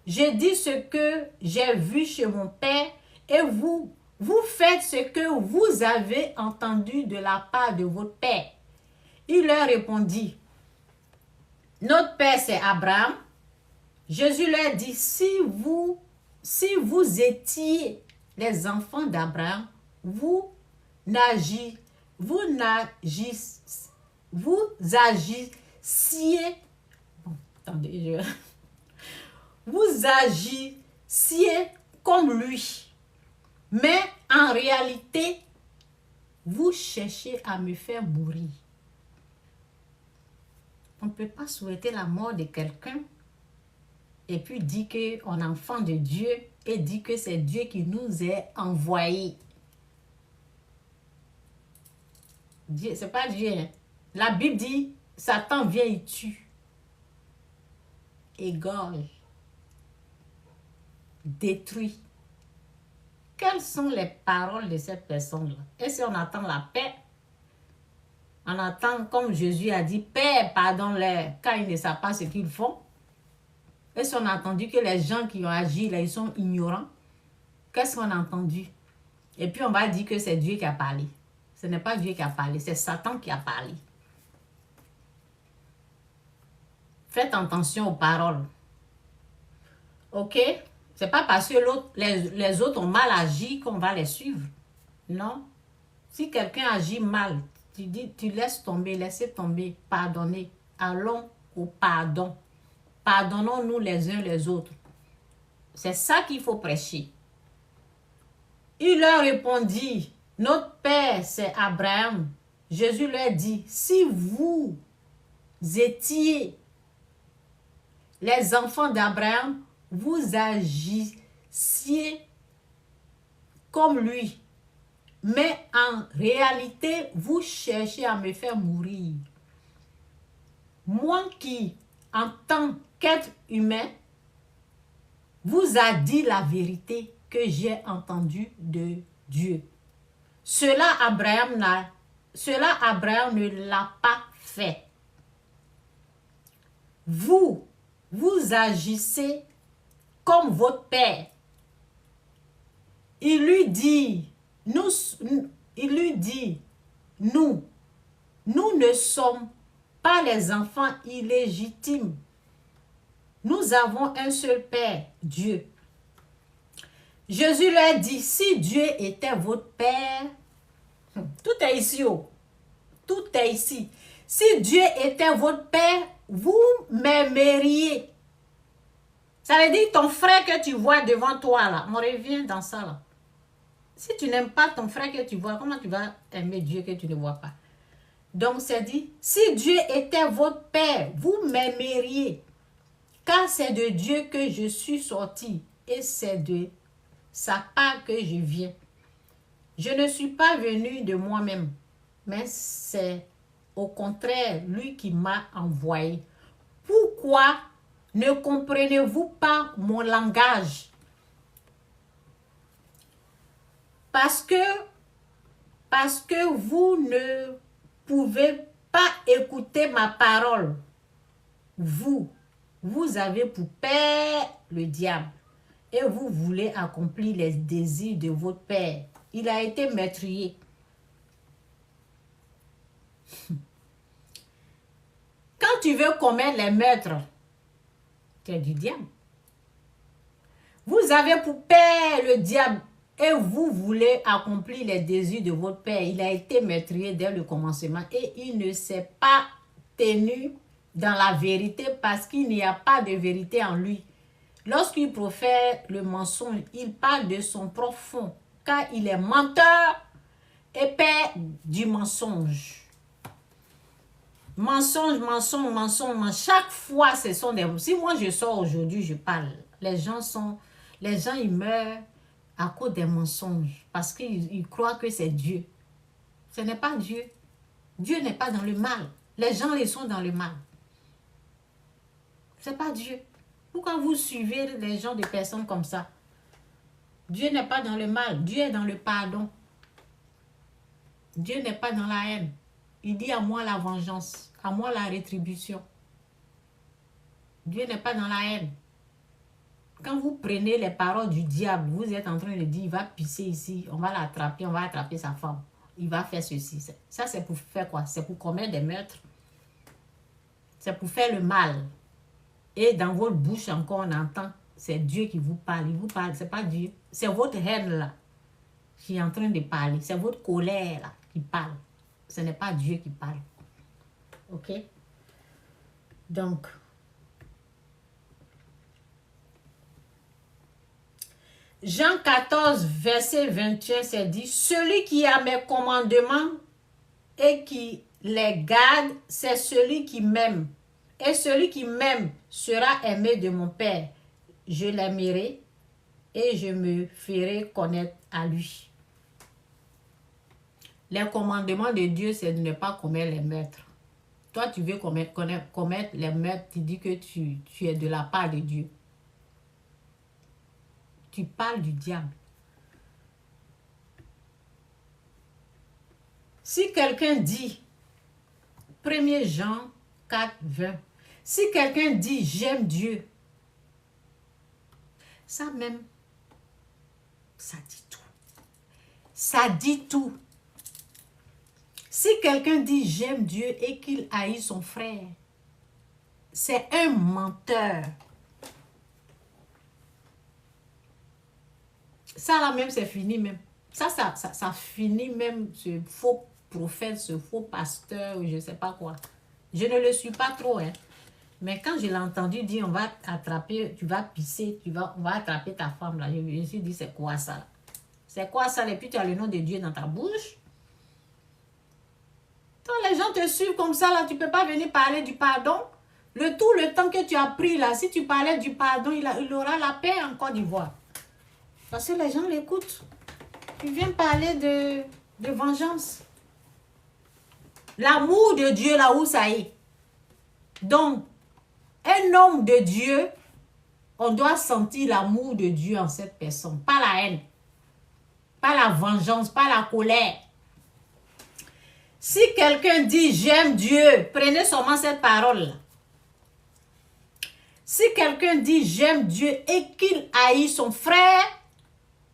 Speaker 1: J'ai dit ce que j'ai vu chez mon père et vous faites ce que vous avez entendu de la part de votre père. Il leur répondit, notre père c'est Abraham. Jésus leur dit, si vous étiez les enfants d'Abraham, vous agissiez, bon, attendez, vous agissiez comme lui. Mais en réalité, vous cherchez à me faire mourir. On ne peut pas souhaiter la mort de quelqu'un et puis dire qu'on est enfant de Dieu et dire que c'est Dieu qui nous a envoyés. Dieu, c'est pas Dieu. Hein. La Bible dit, Satan vient et tue, égorge, détruit. Quelles sont les paroles de cette personne-là? Et si on attend la paix, on attend, comme Jésus a dit, Père, pardonne-les, car ils ne savent pas ce qu'ils font. Et si on a entendu que les gens qui ont agi, là, ils sont ignorants, qu'est-ce qu'on a entendu? Et puis on va dire que c'est Dieu qui a parlé. Ce n'est pas Dieu qui a parlé, c'est Satan qui a parlé. Faites attention aux paroles. Ok? C'est pas parce que les autres ont mal agi qu'on va les suivre. Non. Si quelqu'un agit mal, tu dis, tu laisses tomber, laissez tomber, pardonnez. Allons au pardon. Pardonnons-nous les uns les autres. C'est ça qu'il faut prêcher. Il leur répondit, notre père c'est Abraham. Jésus leur dit, si vous étiez les enfants d'Abraham, vous agissiez comme lui. Mais en réalité, vous cherchez à me faire mourir. Moi qui, en tant qu'être humain, vous a dit la vérité que j'ai entendue de Dieu. Cela, Abraham ne l'a pas fait. Vous agissez comme votre père. Il lui dit, nous ne sommes pas les enfants illégitimes. Nous avons un seul Père, Dieu. Jésus leur dit, si Dieu était votre Père, tout est ici, oh. Tout est ici. Si Dieu était votre Père, vous m'aimeriez. Ça veut dire ton frère que tu vois devant toi là. On revient dans ça là. Si tu n'aimes pas ton frère que tu vois, comment tu vas aimer Dieu que tu ne vois pas? Donc c'est dit, si Dieu était votre Père, vous m'aimeriez. Car c'est de Dieu que je suis sorti et c'est de sa part que je viens. Je ne suis pas venu de moi-même, mais c'est au contraire lui qui m'a envoyé. Pourquoi ne comprenez-vous pas mon langage? Parce que parce que vous ne pouvez pas écouter ma parole. Vous avez pour père le diable et vous voulez accomplir les désirs de votre père. Il a été meurtrier. Quand tu veux commettre les meurtres, tu es du diable. Vous avez pour père le diable et vous voulez accomplir les désirs de votre père. Il a été meurtrier dès le commencement et il ne s'est pas tenu dans la vérité parce qu'il n'y a pas de vérité en lui. Lorsqu'il profère le mensonge, il parle de son profond car il est menteur et père du mensonge. Mensonge, mensonge, mensonge, mensonge. Chaque fois, ce sont des... Si moi je sors aujourd'hui, je parle. Les gens ils meurent à cause des mensonges. Parce qu'ils croient que c'est Dieu. Ce n'est pas Dieu. Dieu n'est pas dans le mal. Les gens, ils sont dans le mal. Ce n'est pas Dieu. Pourquoi vous suivez les gens, des personnes comme ça? Dieu n'est pas dans le mal. Dieu est dans le pardon. Dieu n'est pas dans la haine. Il dit à moi la vengeance, à moi la rétribution. Dieu n'est pas dans la haine. Quand vous prenez les paroles du diable, vous êtes en train de dire, il va pisser ici, on va l'attraper, on va attraper sa femme. Il va faire ceci. Ça, c'est pour faire quoi? C'est pour commettre des meurtres. C'est pour faire le mal. Et dans votre bouche encore, on entend, c'est Dieu qui vous parle. Il vous parle, c'est pas Dieu. C'est votre haine là qui est en train de parler. C'est votre colère là qui parle. Ce n'est pas Dieu qui parle. Ok? Donc, Jean 14, verset 21, c'est dit, celui qui a mes commandements et qui les garde, c'est celui qui m'aime. Et celui qui m'aime sera aimé de mon Père. Je l'aimerai et je me ferai connaître à lui. Les commandements de Dieu, c'est de ne pas commettre les meurtres. Toi, tu veux commettre les meurtres, tu dis que tu es de la part de Dieu. Tu parles du diable. Si quelqu'un dit, 1 Jean 4, 20, si quelqu'un dit, j'aime Dieu, ça même, ça dit tout. Ça dit tout. Si quelqu'un dit, j'aime Dieu et qu'il haït son frère, c'est un menteur. Ça là même, c'est fini même. Ça finit même, ce faux prophète, ce faux pasteur, ou je ne sais pas quoi. Je ne le suis pas trop, hein. Mais quand je l'ai entendu dire, on va attraper, tu vas pisser, on va attraper ta femme là, je me suis dit, c'est quoi ça? C'est quoi ça? Et puis tu as le nom de Dieu dans ta bouche. Quand les gens te suivent comme ça, là, tu ne peux pas venir parler du pardon. Tout le temps que tu as pris là, si tu parlais du pardon, il aura la paix en Côte d'Ivoire. Parce que les gens l'écoutent. Tu viens parler de vengeance. L'amour de Dieu, là où ça est. Donc, un homme de Dieu, on doit sentir l'amour de Dieu en cette personne. Pas la haine. Pas la vengeance, pas la colère. Si quelqu'un dit j'aime Dieu, prenez seulement cette parole-là. Si quelqu'un dit j'aime Dieu et qu'il haït son frère,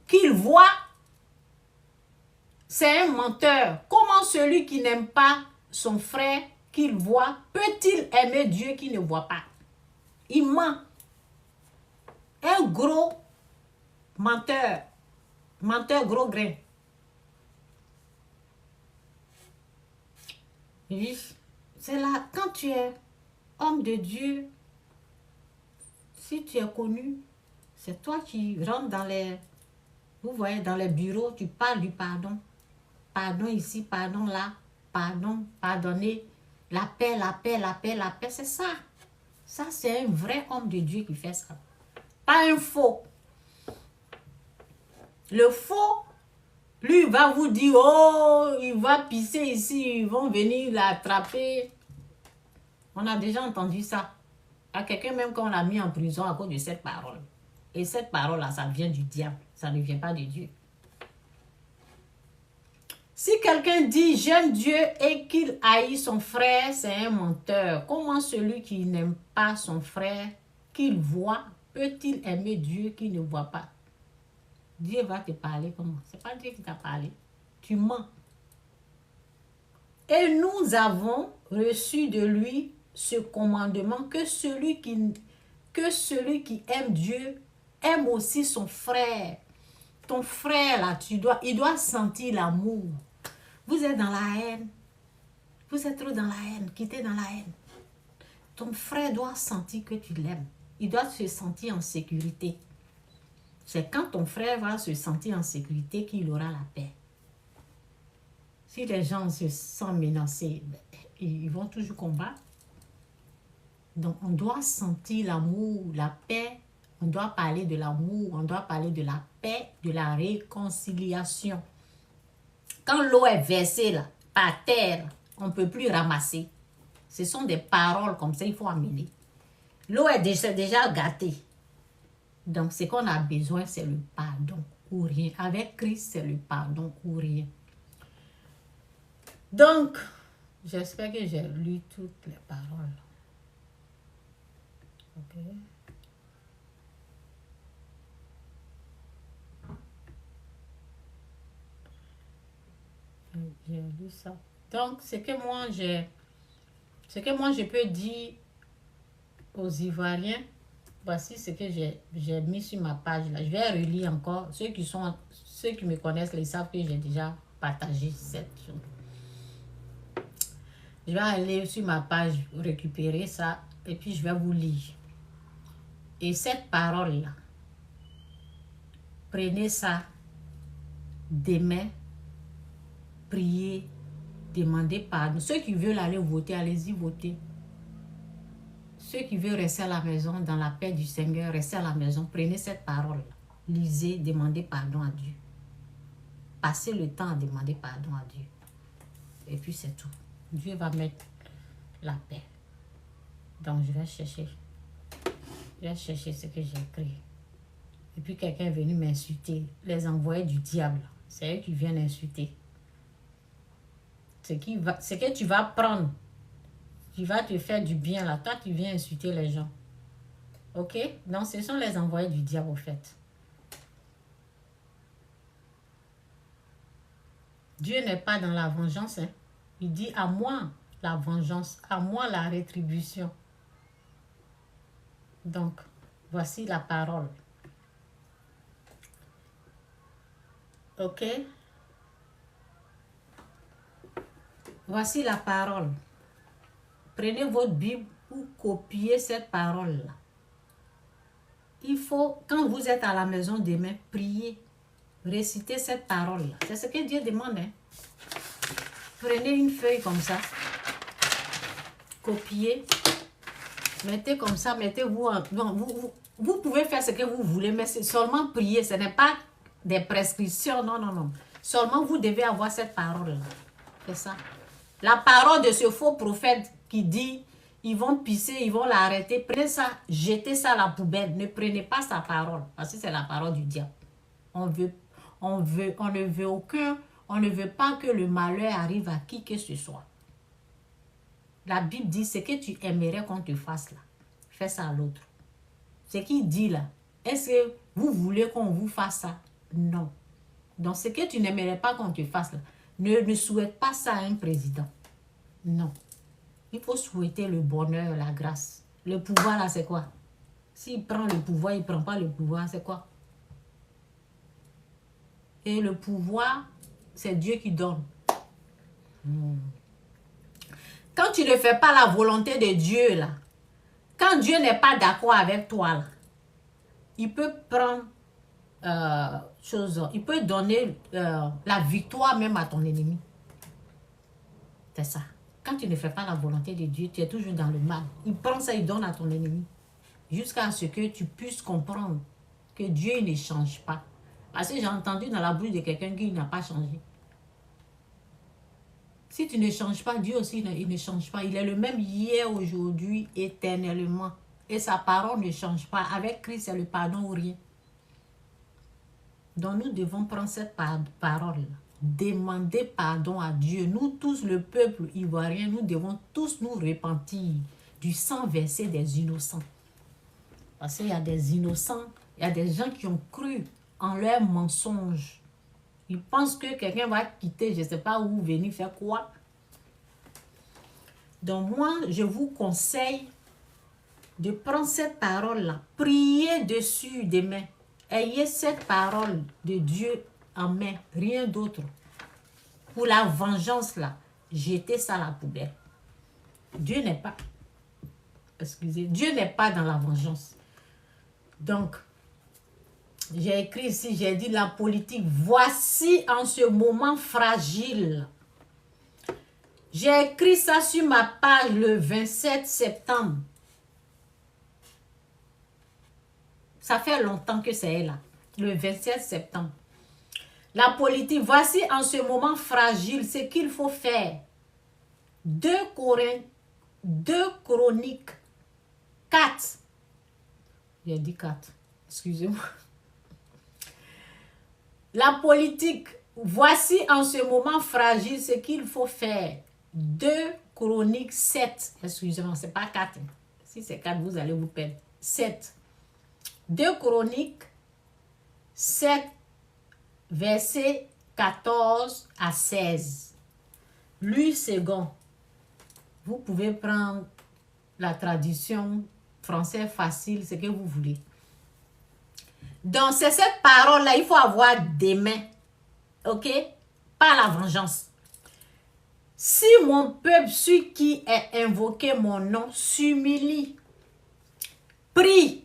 Speaker 1: qu'il voit, c'est un menteur. Comment celui qui n'aime pas son frère qu'il voit, peut-il aimer Dieu qui ne voit pas? Il ment. Un gros menteur. Menteur gros grain. Oui, c'est là, quand tu es homme de Dieu, si tu es connu, c'est toi qui rentres dans les... Vous voyez, dans les bureaux, tu parles du pardon. Pardon ici, pardon là, pardon, pardonner. La paix, la paix, la paix, la paix, c'est ça. Ça, c'est un vrai homme de Dieu qui fait ça. Pas un faux. Le faux, lui, il va vous dire, oh, il va pisser ici, ils vont venir l'attraper. On a déjà entendu ça. À quelqu'un même qu'on l'a mis en prison à cause de cette parole. Et cette parole-là, ça vient du diable. Ça ne vient pas de Dieu. Si quelqu'un dit j'aime Dieu et qu'il haït son frère, c'est un menteur. Comment celui qui n'aime pas son frère, qu'il voit, peut-il aimer Dieu qu'il ne voit pas? Dieu va te parler comment? C'est pas Dieu qui t'a parlé. Tu mens. Et nous avons reçu de lui ce commandement que celui qui aime Dieu aime aussi son frère. Ton frère là, il doit sentir l'amour. Vous êtes dans la haine. Vous êtes trop dans la haine. Quittez dans la haine. Ton frère doit sentir que tu l'aimes. Il doit se sentir en sécurité. C'est quand ton frère va se sentir en sécurité qu'il aura la paix. Si les gens se sentent menacés, ils vont toujours combattre. Donc, on doit sentir l'amour, la paix. On doit parler de l'amour, on doit parler de la paix, de la réconciliation. Quand l'eau est versée là, par terre, on ne peut plus ramasser. Ce sont des paroles comme ça, il faut amener. L'eau est déjà gâtée. Donc, ce qu'on a besoin, c'est le pardon ou rien. Avec Christ, c'est le pardon ou rien. Donc, j'espère que j'ai lu toutes les paroles. Ok. J'ai lu ça. Donc, ce que moi, je peux dire aux Ivoiriens, voici ce que j'ai mis sur ma page là. Je vais relire encore. Ceux qui me connaissent, ils savent que j'ai déjà partagé cette chose. Je vais aller sur ma page, récupérer ça, et puis je vais vous lire. Et cette parole-là, prenez ça demain, priez, demandez pardon. Ceux qui veulent aller voter, allez-y voter. Ceux qui veulent rester à la maison, dans la paix du Seigneur, restez à la maison, prenez cette parole, lisez, demandez pardon à Dieu. Passez le temps à demander pardon à Dieu. Et puis c'est tout. Dieu va mettre la paix. Donc je vais chercher. Je vais chercher ce que j'ai écrit. Et puis quelqu'un est venu m'insulter. Les envoyés du diable. C'est eux qui viennent insulter. Ce que tu vas prendre, qui va te faire du bien là. Toi, tu viens insulter les gens. Ok? Donc, ce sont les envoyés du diable, au fait. Dieu n'est pas dans la vengeance. Hein? Il dit à moi la vengeance, à moi la rétribution. Donc, voici la parole. Ok? Voici la parole. Prenez votre Bible ou copiez cette parole-là. Il faut, quand vous êtes à la maison demain, prier, réciter cette parole-là. C'est ce que Dieu demande. Hein? Prenez une feuille comme ça, copiez, mettez comme ça, mettez-vous. Vous pouvez faire ce que vous voulez, mais c'est seulement prier. Ce n'est pas des prescriptions, non, non, non. Seulement vous devez avoir cette parole-là. C'est ça. La parole de ce faux prophète qui dit, ils vont pisser, ils vont l'arrêter. Prenez ça, jetez ça à la poubelle. Ne prenez pas sa parole, parce que c'est la parole du diable. On ne veut pas que le malheur arrive à qui que ce soit. La Bible dit, ce que tu aimerais qu'on te fasse là, fais ça à l'autre. Ce qu'il dit là, est-ce que vous voulez qu'on vous fasse ça? Non. Donc, ce que tu n'aimerais pas qu'on te fasse là, ne souhaite pas ça à un président. Non. Il faut souhaiter le bonheur, la grâce. Le pouvoir là, c'est quoi? S'il prend le pouvoir, il ne prend pas le pouvoir, c'est quoi? Et le pouvoir, c'est Dieu qui donne. Quand tu ne fais pas la volonté de Dieu, là, quand Dieu n'est pas d'accord avec toi, là, il peut prendre il peut donner la victoire même à ton ennemi. C'est ça. Quand tu ne fais pas la volonté de Dieu, tu es toujours dans le mal. Il prend ça, il donne à ton ennemi. Jusqu'à ce que tu puisses comprendre que Dieu ne change pas. Parce que j'ai entendu dans la bouche de quelqu'un qui n'a pas changé. Si tu ne changes pas, Dieu aussi, il ne change pas. Il est le même hier, aujourd'hui, éternellement. Et sa parole ne change pas. Avec Christ, c'est le pardon ou rien. Donc, nous devons prendre cette parole-là. demander pardon à Dieu. Nous tous, le peuple ivoirien, nous devons tous nous repentir du sang versé des innocents. Parce qu'il y a des innocents, il y a des gens qui ont cru en leurs mensonges. Ils pensent que quelqu'un va quitter, je ne sais pas où, venir faire quoi. Donc moi, je vous conseille de prendre cette parole-là, priez dessus demain. Ayez cette parole de Dieu en main, rien d'autre. Pour la vengeance là, jetez ça à la poubelle. Dieu n'est pas, Dieu n'est pas dans la vengeance. Donc, j'ai écrit ici, j'ai dit la politique, voici en ce moment fragile. J'ai écrit ça sur ma page le 27 septembre. Ça fait longtemps que c'est là, le 27 septembre. La politique, voici en ce moment fragile ce qu'il faut faire. 2 Chroniques 4. J'ai dit 4, excusez-moi. La politique, voici en ce moment fragile ce qu'il faut faire. 2 Chroniques 7, excusez-moi, c'est pas 4. Si c'est 4, vous allez vous perdre. 7. 2 Chroniques 7, versets 14 à 16. Louis II, vous pouvez prendre la traduction français facile, ce que vous voulez. Donc, c'est cette parole-là, il faut avoir des mains. Ok? Pas la vengeance. Si mon peuple, celui qui est invoqué mon nom, s'humilie, prie,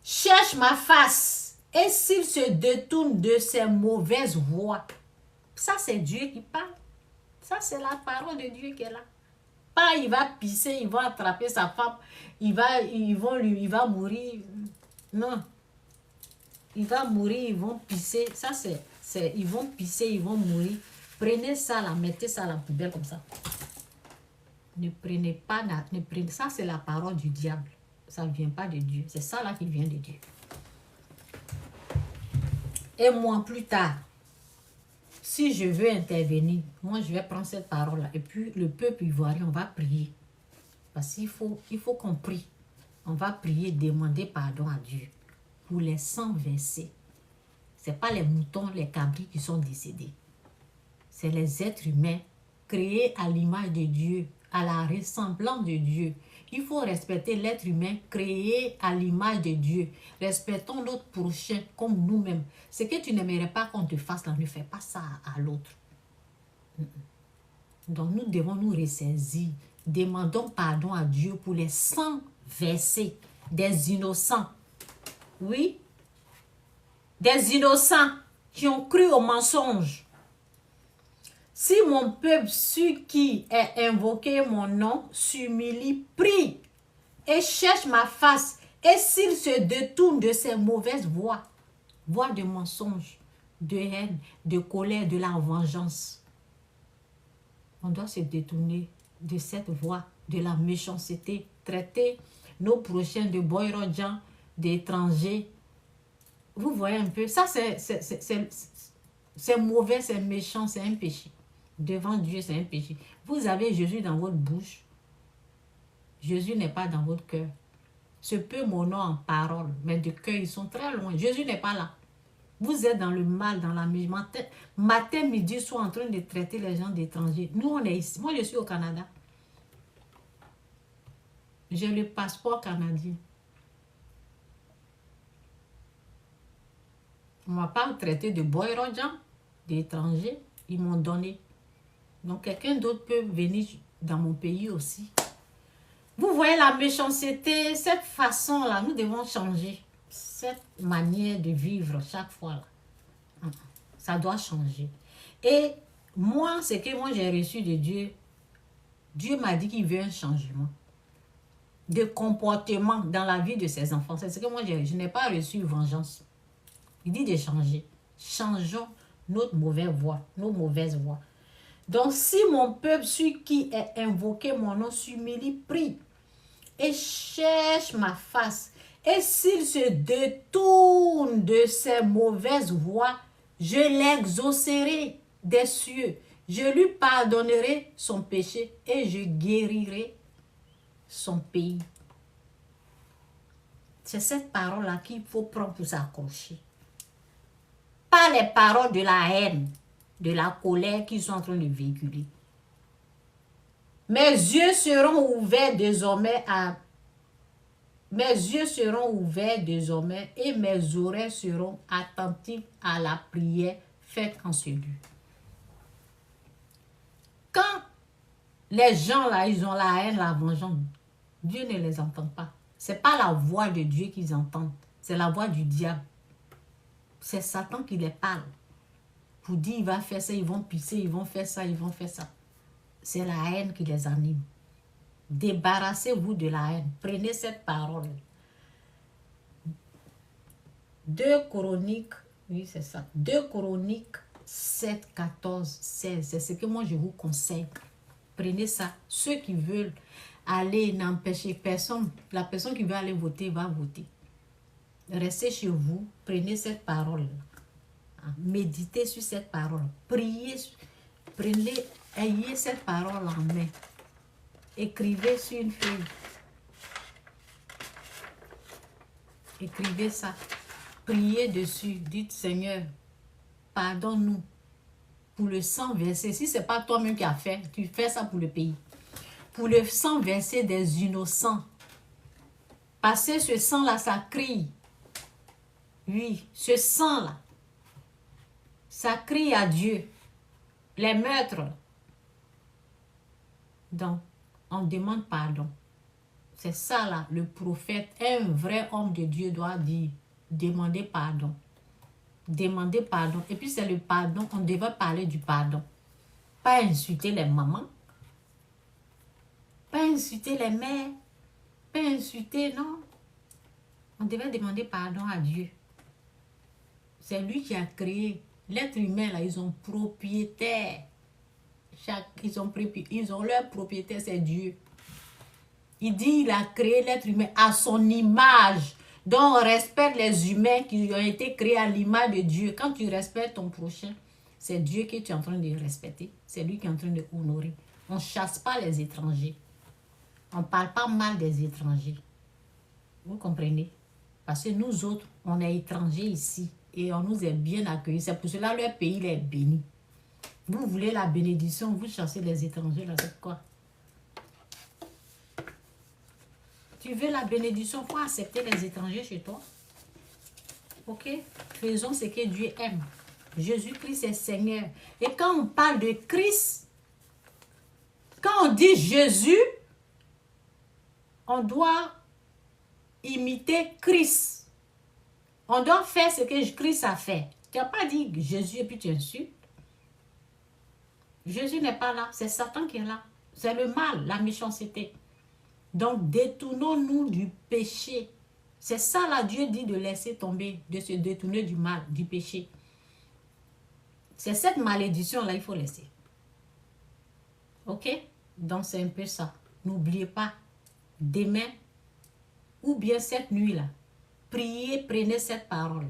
Speaker 1: cherche ma face, et s'il se détourne de ses mauvaises voies, ça c'est Dieu qui parle. Ça c'est la parole de Dieu qui est là. Pas il va pisser, il va attraper sa femme, il va mourir. Non. Il va mourir, ils vont pisser. Ça c'est, ils vont pisser, ils vont mourir. Prenez ça là, mettez ça à la poubelle comme ça. Ne prenez pas, ça c'est la parole du diable. Ça ne vient pas de Dieu. C'est ça là qui vient de Dieu. Et moi, plus tard, si je veux intervenir, moi, je vais prendre cette parole-là. Et puis, le peuple ivoirien, on va prier. Parce qu'il faut qu'on prie. On va prier, demander pardon à Dieu pour les sangs versés. Ce n'est pas les moutons, les cabris qui sont décédés. C'est les êtres humains créés à l'image de Dieu, à la ressemblance de Dieu. Il faut respecter l'être humain créé à l'image de Dieu. Respectons notre prochain comme nous-mêmes. Ce que tu n'aimerais pas qu'on te fasse, là, ne fais pas ça à l'autre. Donc nous devons nous ressaisir. Demandons pardon à Dieu pour les sangs versés des innocents. Oui, des innocents qui ont cru au mensonge. Si mon peuple, celui qui est invoqué mon nom, s'humilie, prie et cherche ma face, et s'il se détourne de ses mauvaises voies, voies de mensonge, de haine, de colère, de la vengeance, on doit se détourner de cette voie, de la méchanceté, traiter nos prochains de boyrodjan, d'étrangers. Vous voyez un peu, ça c'est mauvais, c'est méchant, c'est un péché. Devant Dieu, c'est un péché. Vous avez Jésus dans votre bouche. Jésus n'est pas dans votre cœur. Ce peut mon nom en parole, mais de cœur, ils sont très loin. Jésus n'est pas là. Vous êtes dans le mal, dans la matin, midi, soir, en train de traiter les gens d'étrangers. Nous, on est ici. Moi, je suis au Canada. J'ai le passeport canadien. On ne m'a pas traité de boyrodjan, d'étrangers. Ils m'ont donné. Donc, quelqu'un d'autre peut venir dans mon pays aussi. Vous voyez la méchanceté, cette façon-là, nous devons changer. Cette manière de vivre chaque fois là. Ça doit changer. Et moi, ce que moi j'ai reçu de Dieu, Dieu m'a dit qu'il veut un changement de comportement dans la vie de ses enfants. C'est ce que moi je n'ai pas reçu vengeance. Il dit de changer. Changeons notre mauvaise voie, nos mauvaises voies. Donc, si mon peuple, celui qui est invoqué mon nom, s'humilie, prie et cherche ma face, et s'il se détourne de ses mauvaises voies, Je l'exaucerai des cieux. Je lui pardonnerai son péché et je guérirai son pays. C'est cette parole-là qu'il faut prendre pour s'accrocher. Pas les paroles de la haine, de la colère qu'ils sont en train de véhiculer. Mes yeux seront ouverts désormais et mes oreilles seront attentives à la prière faite en ce lieu. Quand les gens là, ils ont la haine, la vengeance, Dieu ne les entend pas. Ce n'est pas la voix de Dieu qu'ils entendent, c'est la voix du diable. C'est Satan qui les parle. Pour dire, il va faire ça, ils vont pisser, ils vont faire ça, ils vont faire ça. C'est la haine qui les anime. Débarrassez-vous de la haine. Prenez cette parole. 2 Chroniques, oui c'est ça. 2 Chroniques 7, 14, 16. C'est ce que moi je vous conseille. Prenez ça. Ceux qui veulent aller, n'empêcher personne. La personne qui veut aller voter va voter. Restez chez vous. Prenez cette parole. Méditez sur cette parole. Priez. Ayez cette parole en main. Écrivez sur une feuille. Écrivez ça. Priez dessus. Dites, Seigneur, pardonne-nous pour le sang versé. Si ce n'est pas toi-même qui as fait, tu fais ça pour le pays. Pour le sang versé des innocents. Parce que ce sang-là, ça crie. Oui, ce sang-là, ça crie à Dieu. Les meurtres. Donc, on demande pardon. C'est ça là, le prophète, un vrai homme de Dieu doit dire, demander pardon. Demander pardon. Et puis c'est le pardon, on devait parler du pardon. Pas insulter les mamans. Pas insulter les mères. Pas insulter, non. On devait demander pardon à Dieu. C'est lui qui a créé. L'être humain là, ils ont propriétaire. Ils ont leur propriétaire, c'est Dieu. Il dit il a créé l'être humain à son image. Donc on respecte les humains qui ont été créés à l'image de Dieu. Quand tu respectes ton prochain, c'est Dieu que tu es en train de respecter. C'est lui qui est en train de honorer. On ne chasse pas les étrangers. On ne parle pas mal des étrangers. Vous comprenez? Parce que nous autres, on est étrangers ici. Et on nous est bien accueillis. C'est pour cela que leur pays est béni. Vous voulez la bénédiction, vous chassez les étrangers, là, c'est quoi? Tu veux la bénédiction, il faut accepter les étrangers chez toi. Ok? Faisons ce que Dieu aime. Jésus-Christ est Seigneur. Et quand on parle de Christ, quand on dit Jésus, on doit imiter Christ. On doit faire ce que Christ a fait. Tu n'as pas dit Jésus et puis tu insultes. Jésus n'est pas là, c'est Satan qui est là. C'est le mal, la méchanceté. Donc, détournons-nous du péché. C'est ça, là, Dieu dit de laisser tomber, de se détourner du mal, du péché. C'est cette malédiction-là, il faut laisser. Ok? Donc, c'est un peu ça. N'oubliez pas, demain, ou bien cette nuit-là, priez, prenez cette parole.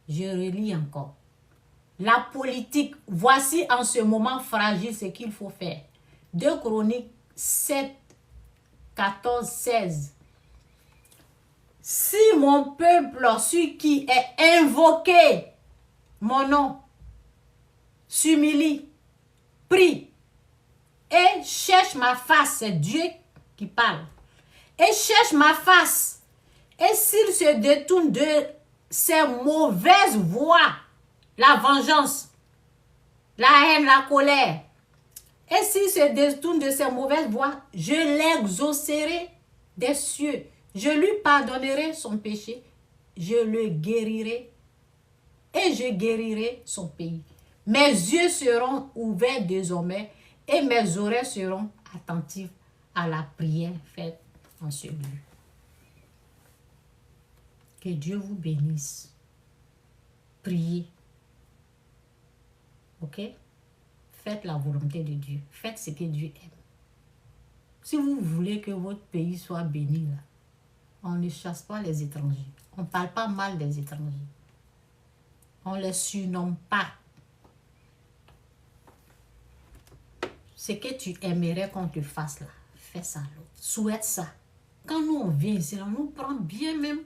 Speaker 1: Je relis encore. La politique, voici en ce moment fragile ce qu'il faut faire. 2 Chroniques 7, 14, 16. Si mon peuple, celui qui est invoqué, mon nom, s'humilie, prie et cherche ma face, c'est Dieu qui parle, et cherche ma face, et s'il se détourne de ses mauvaises voies, la vengeance, la haine, la colère. Et s'il se détourne de ses mauvaises voies, je l'exaucerai des cieux. Je lui pardonnerai son péché. Je le guérirai et je guérirai son pays. Mes yeux seront ouverts désormais et mes oreilles seront attentives à la prière faite en ce lieu. Que Dieu vous bénisse. Priez. Ok? Faites la volonté de Dieu. Faites ce que Dieu aime. Si vous voulez que votre pays soit béni, là, on ne chasse pas les étrangers. On ne parle pas mal des étrangers. On ne les surnomme pas. Ce que tu aimerais qu'on te fasse là, fais ça à l'autre. Souhaite ça. Quand nous, on vient ici, on nous prend bien même.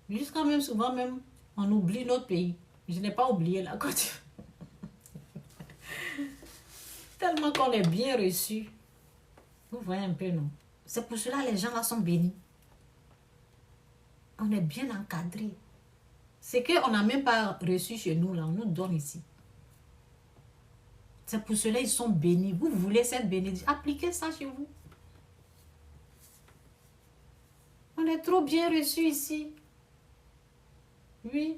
Speaker 1: Jusqu'à même souvent même, on oublie notre pays. Je n'ai pas oublié la Côte. Tellement qu'on est bien reçu. Vous voyez un peu, non? C'est pour cela que les gens là sont bénis. On est bien encadré. C'est qu'on n'a même pas reçu chez nous, là. On nous donne ici. C'est pour cela qu'ils sont bénis. Vous voulez cette bénédiction, appliquez ça chez vous. On est trop bien reçu ici. Oui.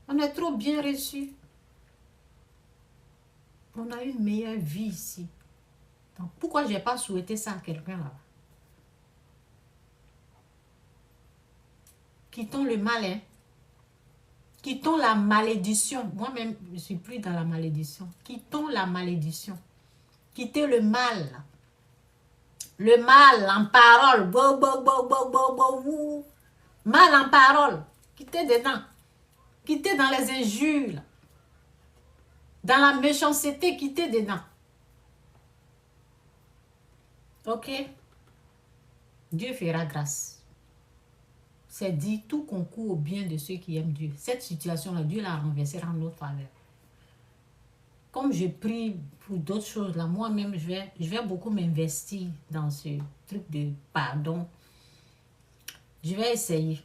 Speaker 1: On est trop bien reçu. On a une meilleure vie ici. Donc, pourquoi je n'ai pas souhaité ça à quelqu'un là? Quittons le mal, hein. Quittons la malédiction. Moi-même, je ne suis plus dans la malédiction. Quittons la malédiction. Quittez le mal. Le mal en parole. Mal en parole. Quittez dedans. Quittez dans les injures. Dans la méchanceté, quittez dedans. Ok? Dieu fera grâce. C'est dit, tout concourt au bien de ceux qui aiment Dieu. Cette situation-là, Dieu la renversera en notre faveur. Comme je prie pour d'autres choses, là, moi-même, je vais beaucoup m'investir dans ce truc de pardon. Je vais essayer.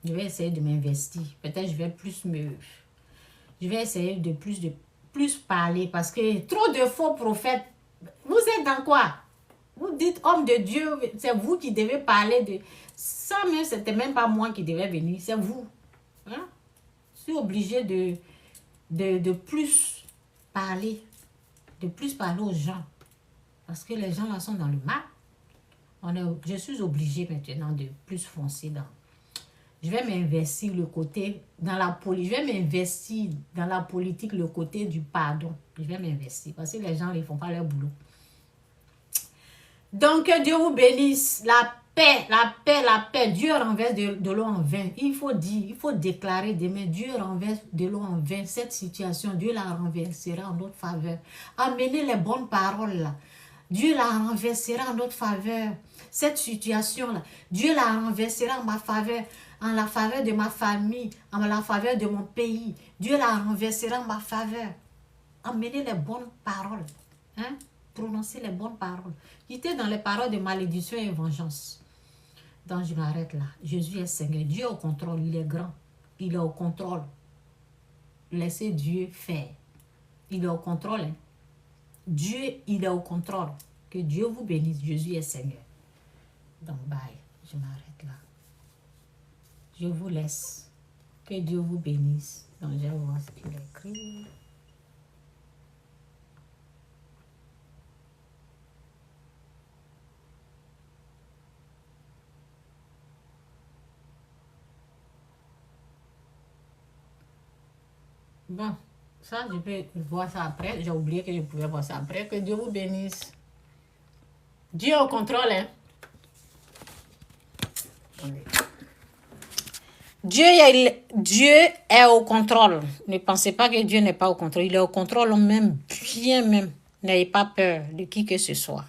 Speaker 1: Je vais essayer de m'investir. Peut-être je vais je vais essayer de plus parler parce que trop de faux prophètes. Vous êtes dans quoi? Vous dites homme de Dieu, c'est vous qui devez parler de... Ça même, c'était même pas moi qui devais venir, c'est vous. Hein? Je suis obligée de plus parler, aux gens. Parce que les gens là sont dans le mal. Je suis obligée maintenant de plus foncer dans... Je vais m'investir le côté dans la politique. Je vais m'investir dans la politique, le côté du pardon. Je vais m'investir parce que les gens ne font pas leur boulot. Donc, que Dieu vous bénisse. La paix, la paix, la paix. Dieu renverse de l'eau en vin. Il faut dire, il faut déclarer demain, Dieu renverse de l'eau en vin. Cette situation, Dieu la renversera en notre faveur. Amenez les bonnes paroles là. Dieu la renversera en notre faveur. Cette situation-là, Dieu la renversera en ma faveur, en la faveur de ma famille, en la faveur de mon pays. Dieu la renversera en ma faveur. Amenez les bonnes paroles. Hein? Prononcez les bonnes paroles. Quittez dans les paroles de malédiction et vengeance. Donc je m'arrête là. Jésus est Seigneur. Dieu est au contrôle. Il est grand. Il est au contrôle. Laissez Dieu faire. Il est au contrôle. Hein? Dieu, il est au contrôle. Que Dieu vous bénisse. Jésus est Seigneur. Donc bye. Je m'arrête là. Je vous laisse. Que Dieu vous bénisse. Donc je vais voir ce qu'il écrit. Bon, ça, je peux voir ça après. J'ai oublié que je pouvais voir ça après. Que Dieu vous bénisse. Dieu est au contrôle, hein. Dieu est au contrôle. Ne pensez pas que Dieu n'est pas au contrôle. Il est au contrôle même, bien même. N'ayez pas peur de qui que ce soit.